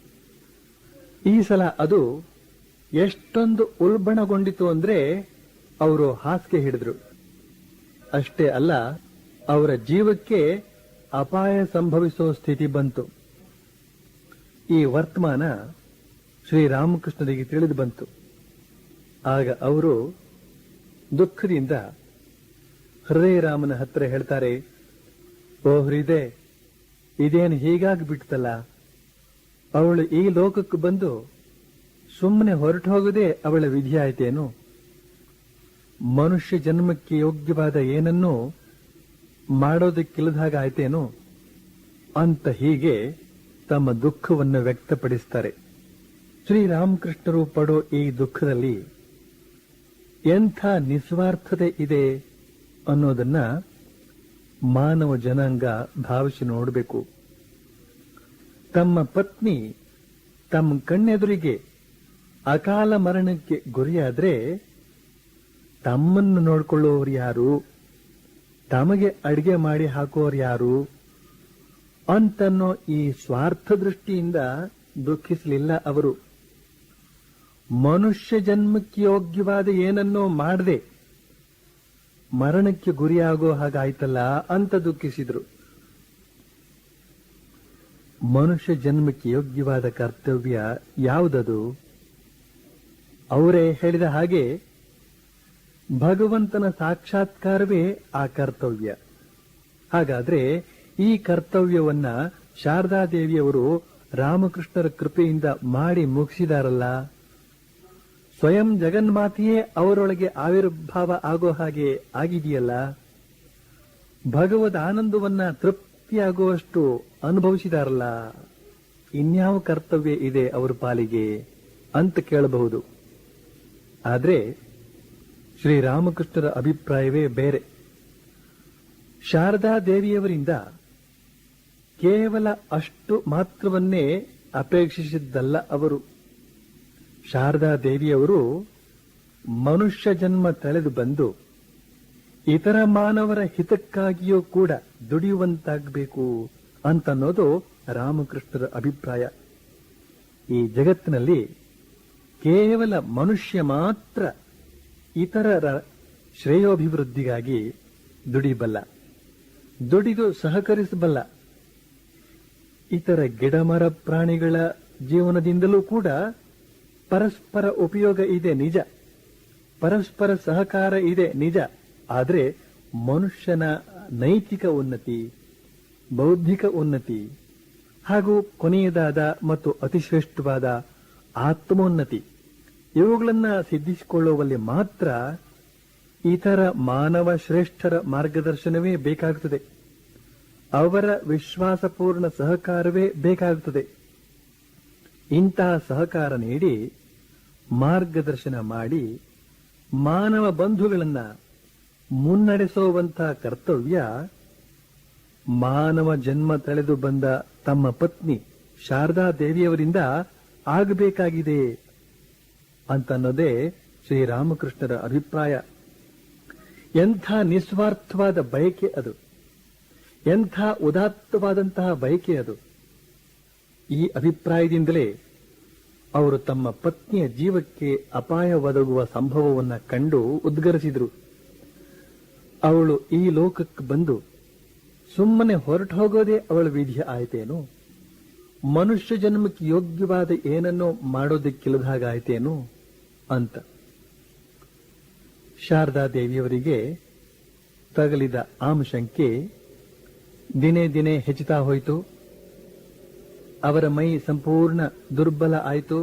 ಈ ಸಲ ಅದು ಎಷ್ಟೊಂದು ಉಲ್ಬಣಗೊಂಡಿತು ಅಂದ್ರೆ ಅವರು ಹಾಸಿಗೆ ಹಿಡಿದ್ರು. ಅಷ್ಟೇ ಅಲ್ಲ, ಅವರ ಜೀವಕ್ಕೆ ಅಪಾಯ ಸಂಭವಿಸೋ ಸ್ಥಿತಿ ಬಂತು. ಈ ವರ್ತಮಾನ ಶ್ರೀರಾಮಕೃಷ್ಣರಿಗೆ ತಿಳಿದು ಬಂತು. ಆಗ ಅವರು ದುಃಖದಿಂದ ಹೃದಯರಾಮನ ಹತ್ರ ಹೇಳ್ತಾರೆ, ಓ ಹೃದಯ, ಇದೇನು ಹೀಗಾಗಿ ಬಿಡ್ತಲ್ಲ. ಅವಳು ಈ ಲೋಕಕ್ಕೆ ಬಂದು ಸುಮ್ಮನೆ ಹೊರಟು ಹೋಗದೆ ಅವಳ ವಿಧಿ ಆಯ್ತೇನು? ಮನುಷ್ಯ ಜನ್ಮಕ್ಕೆ ಯೋಗ್ಯವಾದ ಏನನ್ನೂ ಮಾಡೋದಕ್ಕಿಲ್ಲದ ಹಾಗೆ ಆಯ್ತೇನು ಅಂತ ಹೀಗೆ ತಮ್ಮ ದುಃಖವನ್ನು ವ್ಯಕ್ತಪಡಿಸ್ತಾರೆ. ಶ್ರೀರಾಮಕೃಷ್ಣರು ಪಡೋ ಈ ದುಃಖದಲ್ಲಿ ಎಂಥ ನಿಸ್ವಾರ್ಥತೆ ಇದೆ ಅನ್ನೋದನ್ನ ಮಾನವ ಜನಾಂಗ ಭಾವಿಸಿ ನೋಡಬೇಕು. ತಮ್ಮ ಪತ್ನಿ ತಮ್ಮ ಕಣ್ಣೆದುರಿಗೆ ಅಕಾಲ ಮರಣಕ್ಕೆ ಗುರಿಯಾದ್ರೆ ತಮ್ಮನ್ನು ನೋಡ್ಕೊಳ್ಳೋರು ಯಾರು, ತಮಗೆ ಅಡಿಗೆ ಮಾಡಿ ಹಾಕೋರು ಯಾರು ಅಂತನ್ನೋ ಈ ಸ್ವಾರ್ಥ ದೃಷ್ಟಿಯಿಂದ ದುಃಖಿಸಲಿಲ್ಲ ಅವರು. ಮನುಷ್ಯ ಜನ್ಮಕ್ಕೆ ಯೋಗ್ಯವಾದ ಏನನ್ನೋ ಮಾಡದೆ ಮರಣಕ್ಕೆ ಗುರಿಯಾಗೋ ಹಾಗಾಯ್ತಲ್ಲ ಅಂತ ದುಃಖಿಸಿದ್ರು. ಮನುಷ್ಯ ಜನ್ಮಕ್ಕೆ ಯೋಗ್ಯವಾದ ಕರ್ತವ್ಯ ಯಾವುದದು? ಅವರೇ ಹೇಳಿದ ಹಾಗೆ ಭಗವಂತನ ಸಾಕ್ಷಾತ್ಕಾರವೇ ಆ ಕರ್ತವ್ಯ. ಹಾಗಾದ್ರೆ ಈ ಕರ್ತವ್ಯವನ್ನ ಶಾರದಾದೇವಿಯವರು ರಾಮಕೃಷ್ಣರ ಕೃಪೆಯಿಂದ ಮಾಡಿ ಮುಗಿಸಿದಾರಲ್ಲ. ಸ್ವಯಂ ಜಗನ್ಮಾತೆಯೇ ಅವರೊಳಗೆ ಆವಿರ್ಭಾವ ಆಗೋ ಹಾಗೆ ಆಗಿದೆಯಲ್ಲ. ಭಗವದ್ ಆನಂದವನ್ನ ತೃಪ್ತಿಯಾಗುವಷ್ಟು ಅನುಭವಿಸಿದಾರಲ್ಲ. ಇನ್ಯಾವ ಕರ್ತವ್ಯ ಇದೆ ಅವರ ಪಾಲಿಗೆ ಅಂತ ಕೇಳಬಹುದು. ಆದ್ರೆ ಶ್ರೀರಾಮಕೃಷ್ಣರ ಅಭಿಪ್ರಾಯವೇ ಬೇರೆ. ಶಾರದಾದೇವಿಯವರಿಂದ ಕೇವಲ ಅಷ್ಟು ಮಾತ್ರವನ್ನೇ ಅಪೇಕ್ಷಿಸಿದ್ದಲ್ಲ ಅವರು. ಶಾರದಾದೇವಿಯವರು ಮನುಷ್ಯ ಜನ್ಮ ತಳೆದು ಬಂದು ಇತರ ಮಾನವರ ಹಿತಕ್ಕಾಗಿಯೂ ಕೂಡ ದುಡಿಯುವಂತಾಗಬೇಕು ಅಂತನ್ನೋದು ರಾಮಕೃಷ್ಣರ ಅಭಿಪ್ರಾಯ. ಈ ಜಗತ್ತಿನಲ್ಲಿ ಕೇವಲ ಮನುಷ್ಯ ಮಾತ್ರ ಇತರರ ಶ್ರೇಯೋಭಿವೃದ್ಧಿಗಾಗಿ ದುಡಿಬಲ್ಲ, ದುಡಿದು ಸಹಕರಿಸಬಲ್ಲ. ಇತರ ಗಿಡಮರ ಪ್ರಾಣಿಗಳ ಜೀವನದಿಂದಲೂ ಕೂಡ ಪರಸ್ಪರ ಉಪಯೋಗ ಇದೆ ನಿಜ, ಪರಸ್ಪರ ಸಹಕಾರ ಇದೆ ನಿಜ. ಆದರೆ ಮನುಷ್ಯನ ನೈತಿಕ ಉನ್ನತಿ, ಬೌದ್ಧಿಕ ಉನ್ನತಿ ಹಾಗೂ ಕೊನೆಯದಾದ ಮತ್ತು ಅತಿಶ್ರೇಷ್ಠವಾದ ಆತ್ಮೋನ್ನತಿ ಇವುಗಳನ್ನು ಸಿದ್ಧಿಸಿಕೊಳ್ಳುವಲ್ಲಿ ಮಾತ್ರ ಇತರ ಮಾನವ ಶ್ರೇಷ್ಠರ ಮಾರ್ಗದರ್ಶನವೇ ಬೇಕಾಗುತ್ತದೆ. ಅವರ ವಿಶ್ವಾಸಪೂರ್ಣ ಸಹಕಾರವೇ ಬೇಕಾಗುತ್ತದೆ. ಇಂತಹ ಸಹಕಾರ ನೀಡಿ ಮಾರ್ಗದರ್ಶನ ಮಾಡಿ ಮಾನವ ಬಂಧುಗಳನ್ನ ಮುನ್ನಡೆಸುವಂತಹ ಕರ್ತವ್ಯ ಮಾನವ ಜನ್ಮ ತಳೆದು ಬಂದ ತಮ್ಮ ಪತ್ನಿ ಶಾರದಾ ದೇವಿಯವರಿಂದ ಆಗಬೇಕಾಗಿದೆ ಅಂತನ್ನೋದೇ ಶ್ರೀರಾಮಕೃಷ್ಣರ ಅಭಿಪ್ರಾಯ. ಎಂಥ ನಿಸ್ವಾರ್ಥವಾದ ಬಯಕೆ ಅದು, ಎಂಥ ಉದಾತ್ತವಾದಂತಹ ಬಯಕೆ ಅದು. ಈ ಅಭಿಪ್ರಾಯದಿಂದಲೇ ಅವರು ತಮ್ಮ ಪತ್ನಿಯ ಜೀವಕ್ಕೆ ಅಪಾಯ ಒದಗುವ ಸಂಭವವನ್ನು ಕಂಡು ಉದ್ಗರಿಸಿದರು. ಅವಳು ಈ ಲೋಕಕ್ಕೆ ಬಂದು ಸುಮ್ಮನೆ ಹೊರಟು ಹೋಗೋದೇ ಅವಳ ವಿಧಿ ಆಯ್ತೇನು? ಮನುಷ್ಯ ಜನ್ಮಕ್ಕೆ ಯೋಗ್ಯವಾದ ಏನನ್ನೋ ಮಾಡೋದಕ್ಕಿಲ್ಲದ ಹಾಗಾಯ್ತೇನು ಅಂತ ಶಾರದಾ ದೇವಿಯವರಿಗೆ ತಗಲಿದ ಆಮಶಂಕೆ ದಿನೇ ದಿನೇ ಹೆಚ್ಚುತ್ತಾ ಹೋಯಿತು. ಅವರ ಮೈ ಸಂಪೂರ್ಣ ದುರ್ಬಲ ಆಯಿತು.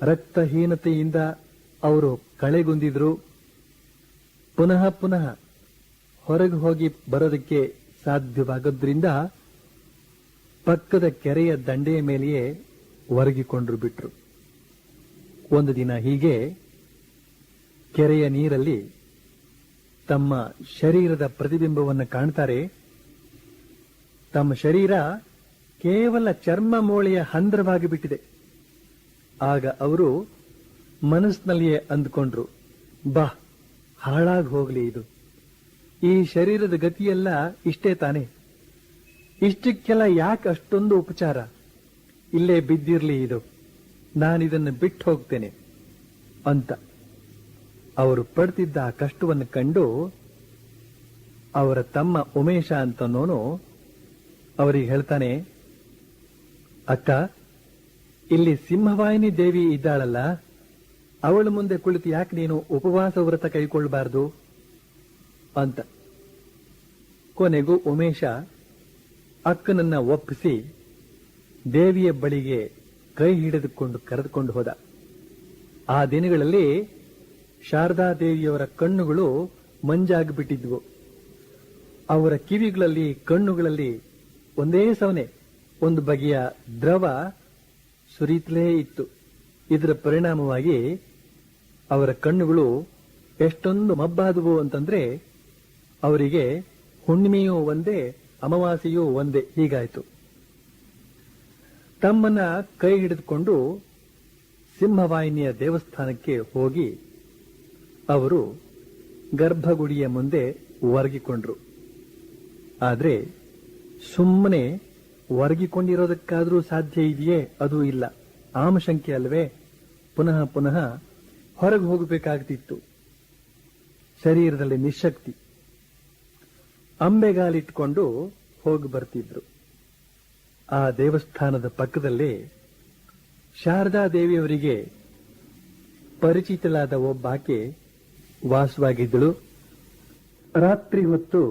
ರಕ್ತಹೀನತೆಯಿಂದ ಅವರು ಕಳೆಗುಂದಿದ್ರು. ಪುನಃ ಪುನಃ ಹೊರಗೆ ಹೋಗಿ ಬರೋದಕ್ಕೆ ಸಾಧ್ಯವಾಗದ್ರಿಂದ ಪಕ್ಕದ ಕೆರೆಯ ದಂಡೆಯ ಮೇಲೆಯೇ ಒರಗಿಕೊಂಡ್ರು ಬಿಟ್ರು. ಒಂದು ದಿನ ಹೀಗೆ ಕೆರೆಯ ನೀರಲ್ಲಿ ತಮ್ಮ ಶರೀರದ ಪ್ರತಿಬಿಂಬವನ್ನು ಕಾಣ್ತಾರೆ. ತಮ್ಮ ಶರೀರ ಕೇವಲ ಚರ್ಮ ಮೂಳೆಯ ಹಂದ್ರವಾಗಿ ಬಿಟ್ಟಿದೆ. ಆಗ ಅವರು ಮನಸ್ಸಿನಲ್ಲಿಯೇ ಅಂದುಕೊಂಡ್ರು, ಬಾ ಹಾಳಾಗಿ ಹೋಗ್ಲಿ ಇದು, ಈ ಶರೀರದ ಗತಿಯೆಲ್ಲ ಇಷ್ಟೇ ತಾನೆ, ಇಷ್ಟಕ್ಕೆಲ್ಲ ಯಾಕೆ ಅಷ್ಟೊಂದು ಉಪಚಾರ, ಇಲ್ಲೇ ಬಿದ್ದಿರ್ಲಿ ಇದು, ನಾನಿದನ್ನು ಬಿಟ್ಟು ಹೋಗ್ತೇನೆ ಅಂತ ಅವರು ಪಡ್ತಿದ್ದ ಆ ಕಷ್ಟವನ್ನು ಕಂಡು ಅವರ ತಮ್ಮ ಉಮೇಶ ಅಂತನೋನು ಅವರಿಗೆ ಹೇಳ್ತಾನೆ, ಅಕ್ಕ, ಇಲ್ಲಿ ಸಿಂಹವಾಹಿನಿ ದೇವಿ ಇದ್ದಾಳಲ್ಲ, ಅವಳ ಮುಂದೆ ಕುಳಿತು ಯಾಕೆ ನೀನು ಉಪವಾಸ ವ್ರತ ಕೈಗೊಳ್ಳಬಾರದು ಅಂತ. ಕೊನೆಗೂ ಉಮೇಶ ಅಕ್ಕನನ್ನ ಒಪ್ಪಿಸಿ ದೇವಿಯ ಬಳಿಗೆ ಕೈ ಹಿಡಿದುಕೊಂಡು ಕರೆದುಕೊಂಡು ಹೋದ. ಆ ದಿನಗಳಲ್ಲಿ ಶಾರದಾ ದೇವಿಯವರ ಕಣ್ಣುಗಳು ಮಂಜಾಗಿಬಿಟ್ಟಿದ್ವು. ಅವರ ಕಿವಿಗಳಲ್ಲಿ, ಕಣ್ಣುಗಳಲ್ಲಿ ಒಂದೇ ಸವನೆ ಒಂದು ಬಗೆಯ ದ್ರವ ಸುರಿತಲೇ ಇತ್ತು. ಇದರ ಪರಿಣಾಮವಾಗಿ ಅವರ ಕಣ್ಣುಗಳು ಎಷ್ಟೊಂದು ಮಬ್ಬಾದವು ಅಂತಂದ್ರೆ ಅವರಿಗೆ ಹುಣ್ಣಿಮೆಯೂ ಒಂದೇ, ಅಮಾವಾಸ್ಯೆಯೂ ಒಂದೇ ಹೀಗಾಯಿತು. ತಮ್ಮನ್ನ ಕೈ ಹಿಡಿದುಕೊಂಡು ಸಿಂಹವಾಹಿನಿಯ ದೇವಸ್ಥಾನಕ್ಕೆ ಹೋಗಿ ಅವರು ಗರ್ಭಗುಡಿಯ ಮುಂದೆ ಒರಗಿಕೊಂಡ್ರು. ಆದರೆ ಸುಮ್ಮನೆ ಒರಗಿಕೊಂಡಿರೋದಕ್ಕಾದ್ರೂ ಸಾಧ್ಯ ಇದೆಯೇ? ಅದು ಇಲ್ಲ. ಆಮಶಂಕೆ ಅಲ್ವೇ? ಪುನಃ ಪುನಃ ಹೊರಗೆ ಹೋಗಬೇಕಾಗ್ತಿತ್ತು. ಶರೀರದಲ್ಲಿ ನಿಶಕ್ತಿ. ಅಂಬೆಗಾಲಿಟ್ಕೊಂಡು ಹೋಗಿ ಬರ್ತಿದ್ರು. ಆ ದೇವಸ್ಥಾನದ ಪಕ್ಕದಲ್ಲೇ ಶಾರದಾ ದೇವಿಯವರಿಗೆ ಪರಿಚಿತಳಾದ ಒಬ್ಬಾಕೆ ವಾಸವಾಗಿದ್ದಳು. ರಾತ್ರಿ ಹೊತ್ತು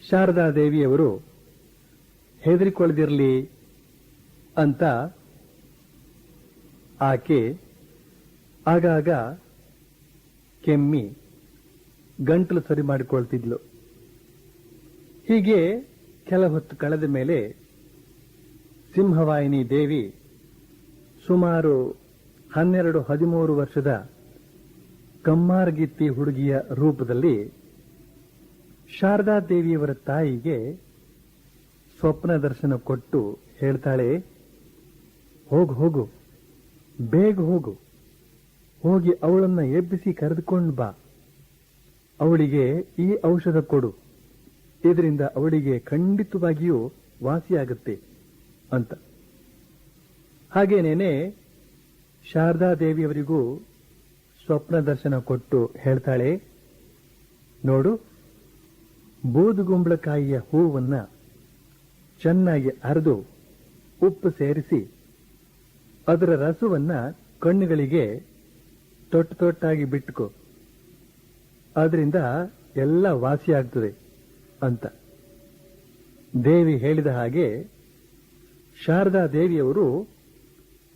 ಶಾರದಾ ದೇವಿಯವರು ಹೆದರಿಕೊಳ್ಳದಿರಲಿ ಅಂತ ಆಕೆ ಆಗಾಗ ಕೆಮ್ಮಿ ಗಂಟಲು ಸರಿ ಮಾಡಿಕೊಳ್ತಿದ್ಲು. ಹೀಗೆ ಕೆಲ ಹೊತ್ತು ಕಳೆದ ಮೇಲೆ ಸಿಂಹವಾಹಿನಿ ದೇವಿ ಸುಮಾರು 12-13 ವರ್ಷದ ಕಮ್ಮಾರಗಿತ್ತಿ ಹುಡುಗಿಯ ರೂಪದಲ್ಲಿ ಶಾರದಾ ದೇವಿಯವರ ತಾಯಿಗೆ ಸ್ವಪ್ನ ದರ್ಶನ ಕೊಟ್ಟು ಹೇಳ್ತಾಳೆ, ಹೋಗು ಹೋಗು, ಬೇಗ ಹೋಗು, ಹೋಗಿ ಅವಳನ್ನ ಎಬ್ಬಿಸಿ ಕರೆದುಕೊಂಡು ಬಾ, ಅವಳಿಗೆ ಈ ಔಷಧ ಕೊಡು, ಇದರಿಂದ ಅವಳಿಗೆ ಖಂಡಿತವಾಗಿಯೂ ವಾಸಿಯಾಗುತ್ತೆ ಅಂತ. ಹಾಗೇನೇನೆ ಶಾರದಾ ದೇವಿಯವರಿಗೂ ಸ್ವಪ್ನ ದರ್ಶನ ಕೊಟ್ಟು ಹೇಳ್ತಾಳೆ, ನೋಡು, ಬೂದುಗುಂಬಳಕಾಯಿಯ ಹೂವನ್ನ ಚೆನ್ನಾಗಿ ಅರೆದು ಉಪ್ಪು ಸೇರಿಸಿ ಅದರ ರಸವನ್ನ ಕಣ್ಣುಗಳಿಗೆ ತೊಟ್ಟಾಗಿ ಬಿಟ್ಟುಕೋ, ಅದರಿಂದ ಎಲ್ಲ ವಾಸಿಯಾಗ್ತದೆ ಅಂತ ದೇವಿ ಹೇಳಿದ ಹಾಗೆ ಶಾರದಾ ದೇವಿಯವರು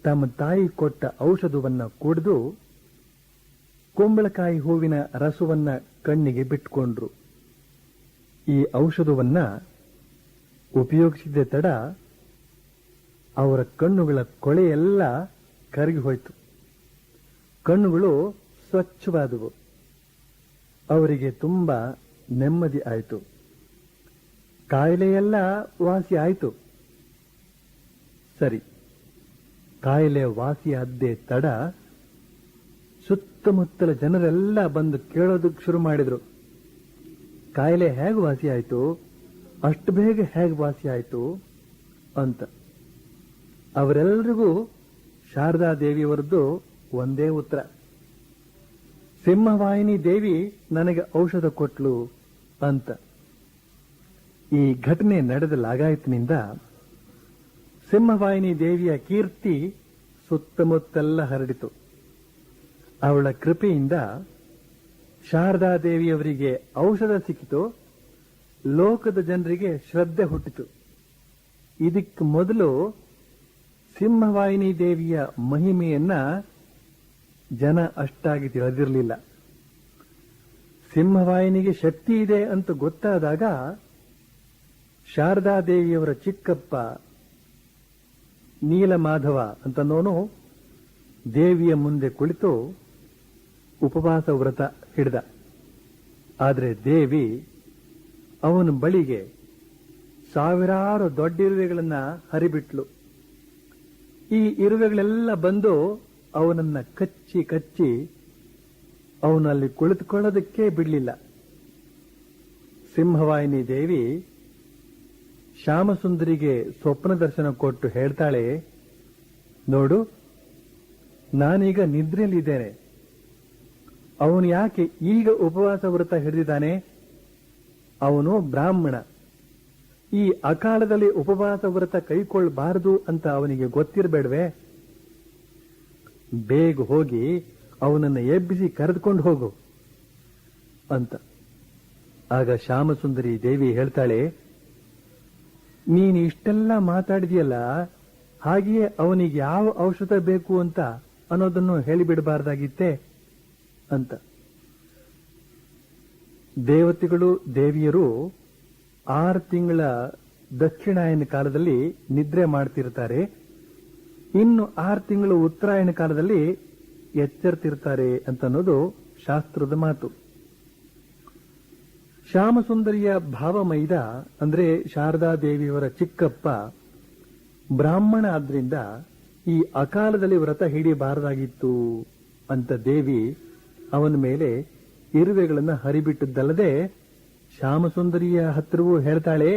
ತಮ್ಮ ತಾಯಿ ಕೊಟ್ಟ ಔಷಧವನ್ನ ಕುಡಿದು ಕುಂಬಳಕಾಯಿ ಹೂವಿನ ರಸವನ್ನ ಕಣ್ಣಿಗೆ ಬಿಟ್ಟುಕೊಂಡ್ರು. ಈ ಔಷಧವನ್ನ ಉಪಯೋಗಿಸಿದ ತಡ ಅವರ ಕಣ್ಣುಗಳ ಕೊಳೆಯೆಲ್ಲ ಕರಗಿ ಹೋಯಿತು. ಕಣ್ಣುಗಳು ಸ್ವಚ್ಛವಾದವು. ಅವರಿಗೆ ತುಂಬಾ ನೆಮ್ಮದಿ ಆಯಿತು. ಕಾಯಿಲೆಯೆಲ್ಲ ವಾಸಿ ಆಯಿತು. ಸರಿ, ಕಾಯಿಲೆ ವಾಸಿಯಾದ್ದೇ ತಡ ಸುತ್ತಮುತ್ತಲ ಜನರೆಲ್ಲ ಬಂದು ಕೇಳೋದಕ್ಕೆ ಶುರು ಮಾಡಿದ್ರು. ಕಾಯಿಲೆ ಹೇಗೆ ವಾಸಿಯಾಯಿತು, ಅಷ್ಟು ಬೇಗ ಹೇಗೆ ವಾಸಿಯಾಯಿತು ಅಂತ. ಅವರೆಲ್ಲರಿಗೂ ಶಾರದಾ ದೇವಿಯವರದ್ದು ಒಂದೇ ಉತ್ತರ: ಸಿಂಹವಾಹಿನಿ ದೇವಿ ನನಗೆ ಔಷಧ ಕೊಟ್ಲು ಅಂತ. ಈ ಘಟನೆ ನಡೆದ ಲಾಗಾಯತಿನಿಂದ ಸಿಂಹವಾಹಿನಿ ದೇವಿಯ ಕೀರ್ತಿ ಸುತ್ತಮುತ್ತೆಲ್ಲ ಹರಡಿತು. ಅವಳ ಕೃಪೆಯಿಂದ ಶಾರದಾ ದೇವಿಯವರಿಗೆ ಔಷಧ ಸಿಕ್ಕಿತು. ಲೋಕದ ಜನರಿಗೆ ಶ್ರದ್ಧೆ ಹುಟ್ಟಿತು. ಇದಕ್ಕೆ ಮೊದಲು ಸಿಂಹವಾಹಿನಿ ದೇವಿಯ ಮಹಿಮೆಯನ್ನ ಜನ ಅಷ್ಟಾಗಿ ತಿಳಿದಿರಲಿಲ್ಲ. ಸಿಂಹವಾಹಿನಿಗೆ ಶಕ್ತಿ ಇದೆ ಅಂತ ಗೊತ್ತಾದಾಗ ಶಾರದಾ ದೇವಿಯವರ ಚಿಕ್ಕಪ್ಪ ನೀಲಮಾಧವ ಅಂತನೋನು ದೇವಿಯ ಮುಂದೆ ಕುಳಿತು ಉಪವಾಸ ವ್ರತ ಹಿಡಿದ. ಆದರೆ ದೇವಿ ಅವನ ಬಳಿಗೆ ಸಾವಿರಾರು ದೊಡ್ಡ ಇರುವೆಗಳನ್ನ ಹರಿಬಿಟ್ಲು. ಈ ಇರುವೆಗಳೆಲ್ಲ ಬಂದು ಅವನನ್ನ ಕಚ್ಚಿ ಕಚ್ಚಿ ಅವನಲ್ಲಿ ಕುಳಿತುಕೊಳ್ಳೋದಕ್ಕೆ ಬಿಡಲಿಲ್ಲ. ಸಿಂಹವಾಹಿನಿ ದೇವಿ ಶ್ಯಾಮಸುಂದರಿಗೆ ಸ್ವಪ್ನ ದರ್ಶನ ಕೊಟ್ಟು ಹೇಳ್ತಾಳೆ, ನೋಡು, ನಾನೀಗ ನಿದ್ರೆಯಲ್ಲಿದ್ದೇನೆ. ಅವನು ಯಾಕೆ ಈಗ ಉಪವಾಸ ವ್ರತ ಹಿಡಿದಿದ್ದಾನೆ? ಅವನು ಬ್ರಾಹ್ಮಣ. ಈ ಅಕಾಲದಲ್ಲಿ ಉಪವಾಸ ವ್ರತ ಕೈಗೊಳ್ಳಬಾರದು ಅಂತ ಅವನಿಗೆ ಗೊತ್ತಿರಬೇಡವೆ? ಬೇಗ ಹೋಗಿ ಅವನನ್ನು ಎಬ್ಬಿಸಿ ಕರೆದುಕೊಂಡು ಹೋಗು ಅಂತ. ಆಗ ಶ್ಯಾಮಸುಂದರಿ ದೇವಿ ಹೇಳ್ತಾಳೆ, ನೀನು ಇಷ್ಟೆಲ್ಲ ಮಾತಾಡಿದೆಯಲ್ಲ, ಹಾಗೆಯೇ ಅವನಿಗೆ ಯಾವ ಔಷಧ ಬೇಕು ಅಂತ ಅನ್ನೋದನ್ನು ಹೇಳಿಬಿಡಬಾರ್ದಾಗಿತ್ತೆ ಅಂತ. ದೇವತೆಗಳು ದೇವಿಯರು 6 ತಿಂಗಳ ದಕ್ಷಿಣಾಯನ ಕಾಲದಲ್ಲಿ ನಿದ್ರೆ ಮಾಡ್ತಿರ್ತಾರೆ. ಇನ್ನು 6 ತಿಂಗಳು ಉತ್ತರಾಯಣ ಕಾಲದಲ್ಲಿ ಎಚ್ಚರ್ತಿರ್ತಾರೆ ಅಂತ ಅನ್ನೋದು ಶಾಸ್ತ್ರದ ಮಾತು. ಶ್ಯಾಮಸುಂದರಿಯ ಭಾವಮೈದ ಅಂದ್ರೆ ಶಾರದಾ ದೇವಿಯವರ ಚಿಕ್ಕಪ್ಪ ಬ್ರಾಹ್ಮಣ ಆದ್ರಿಂದ ಈ ಅಕಾಲದಲ್ಲಿ ವ್ರತ ಹಿಡಿಯಬಾರದಾಗಿತ್ತು ಅಂತ ದೇವಿ ಅವನ ಮೇಲೆ ಇರುವೆಗಳನ್ನು ಹರಿಬಿಟ್ಟದ್ದಲ್ಲದೆ ಶ್ಯಾಮಸುಂದರಿಯ ಹತ್ತಿರವೂ ಹೇಳ್ತಾಳೆ,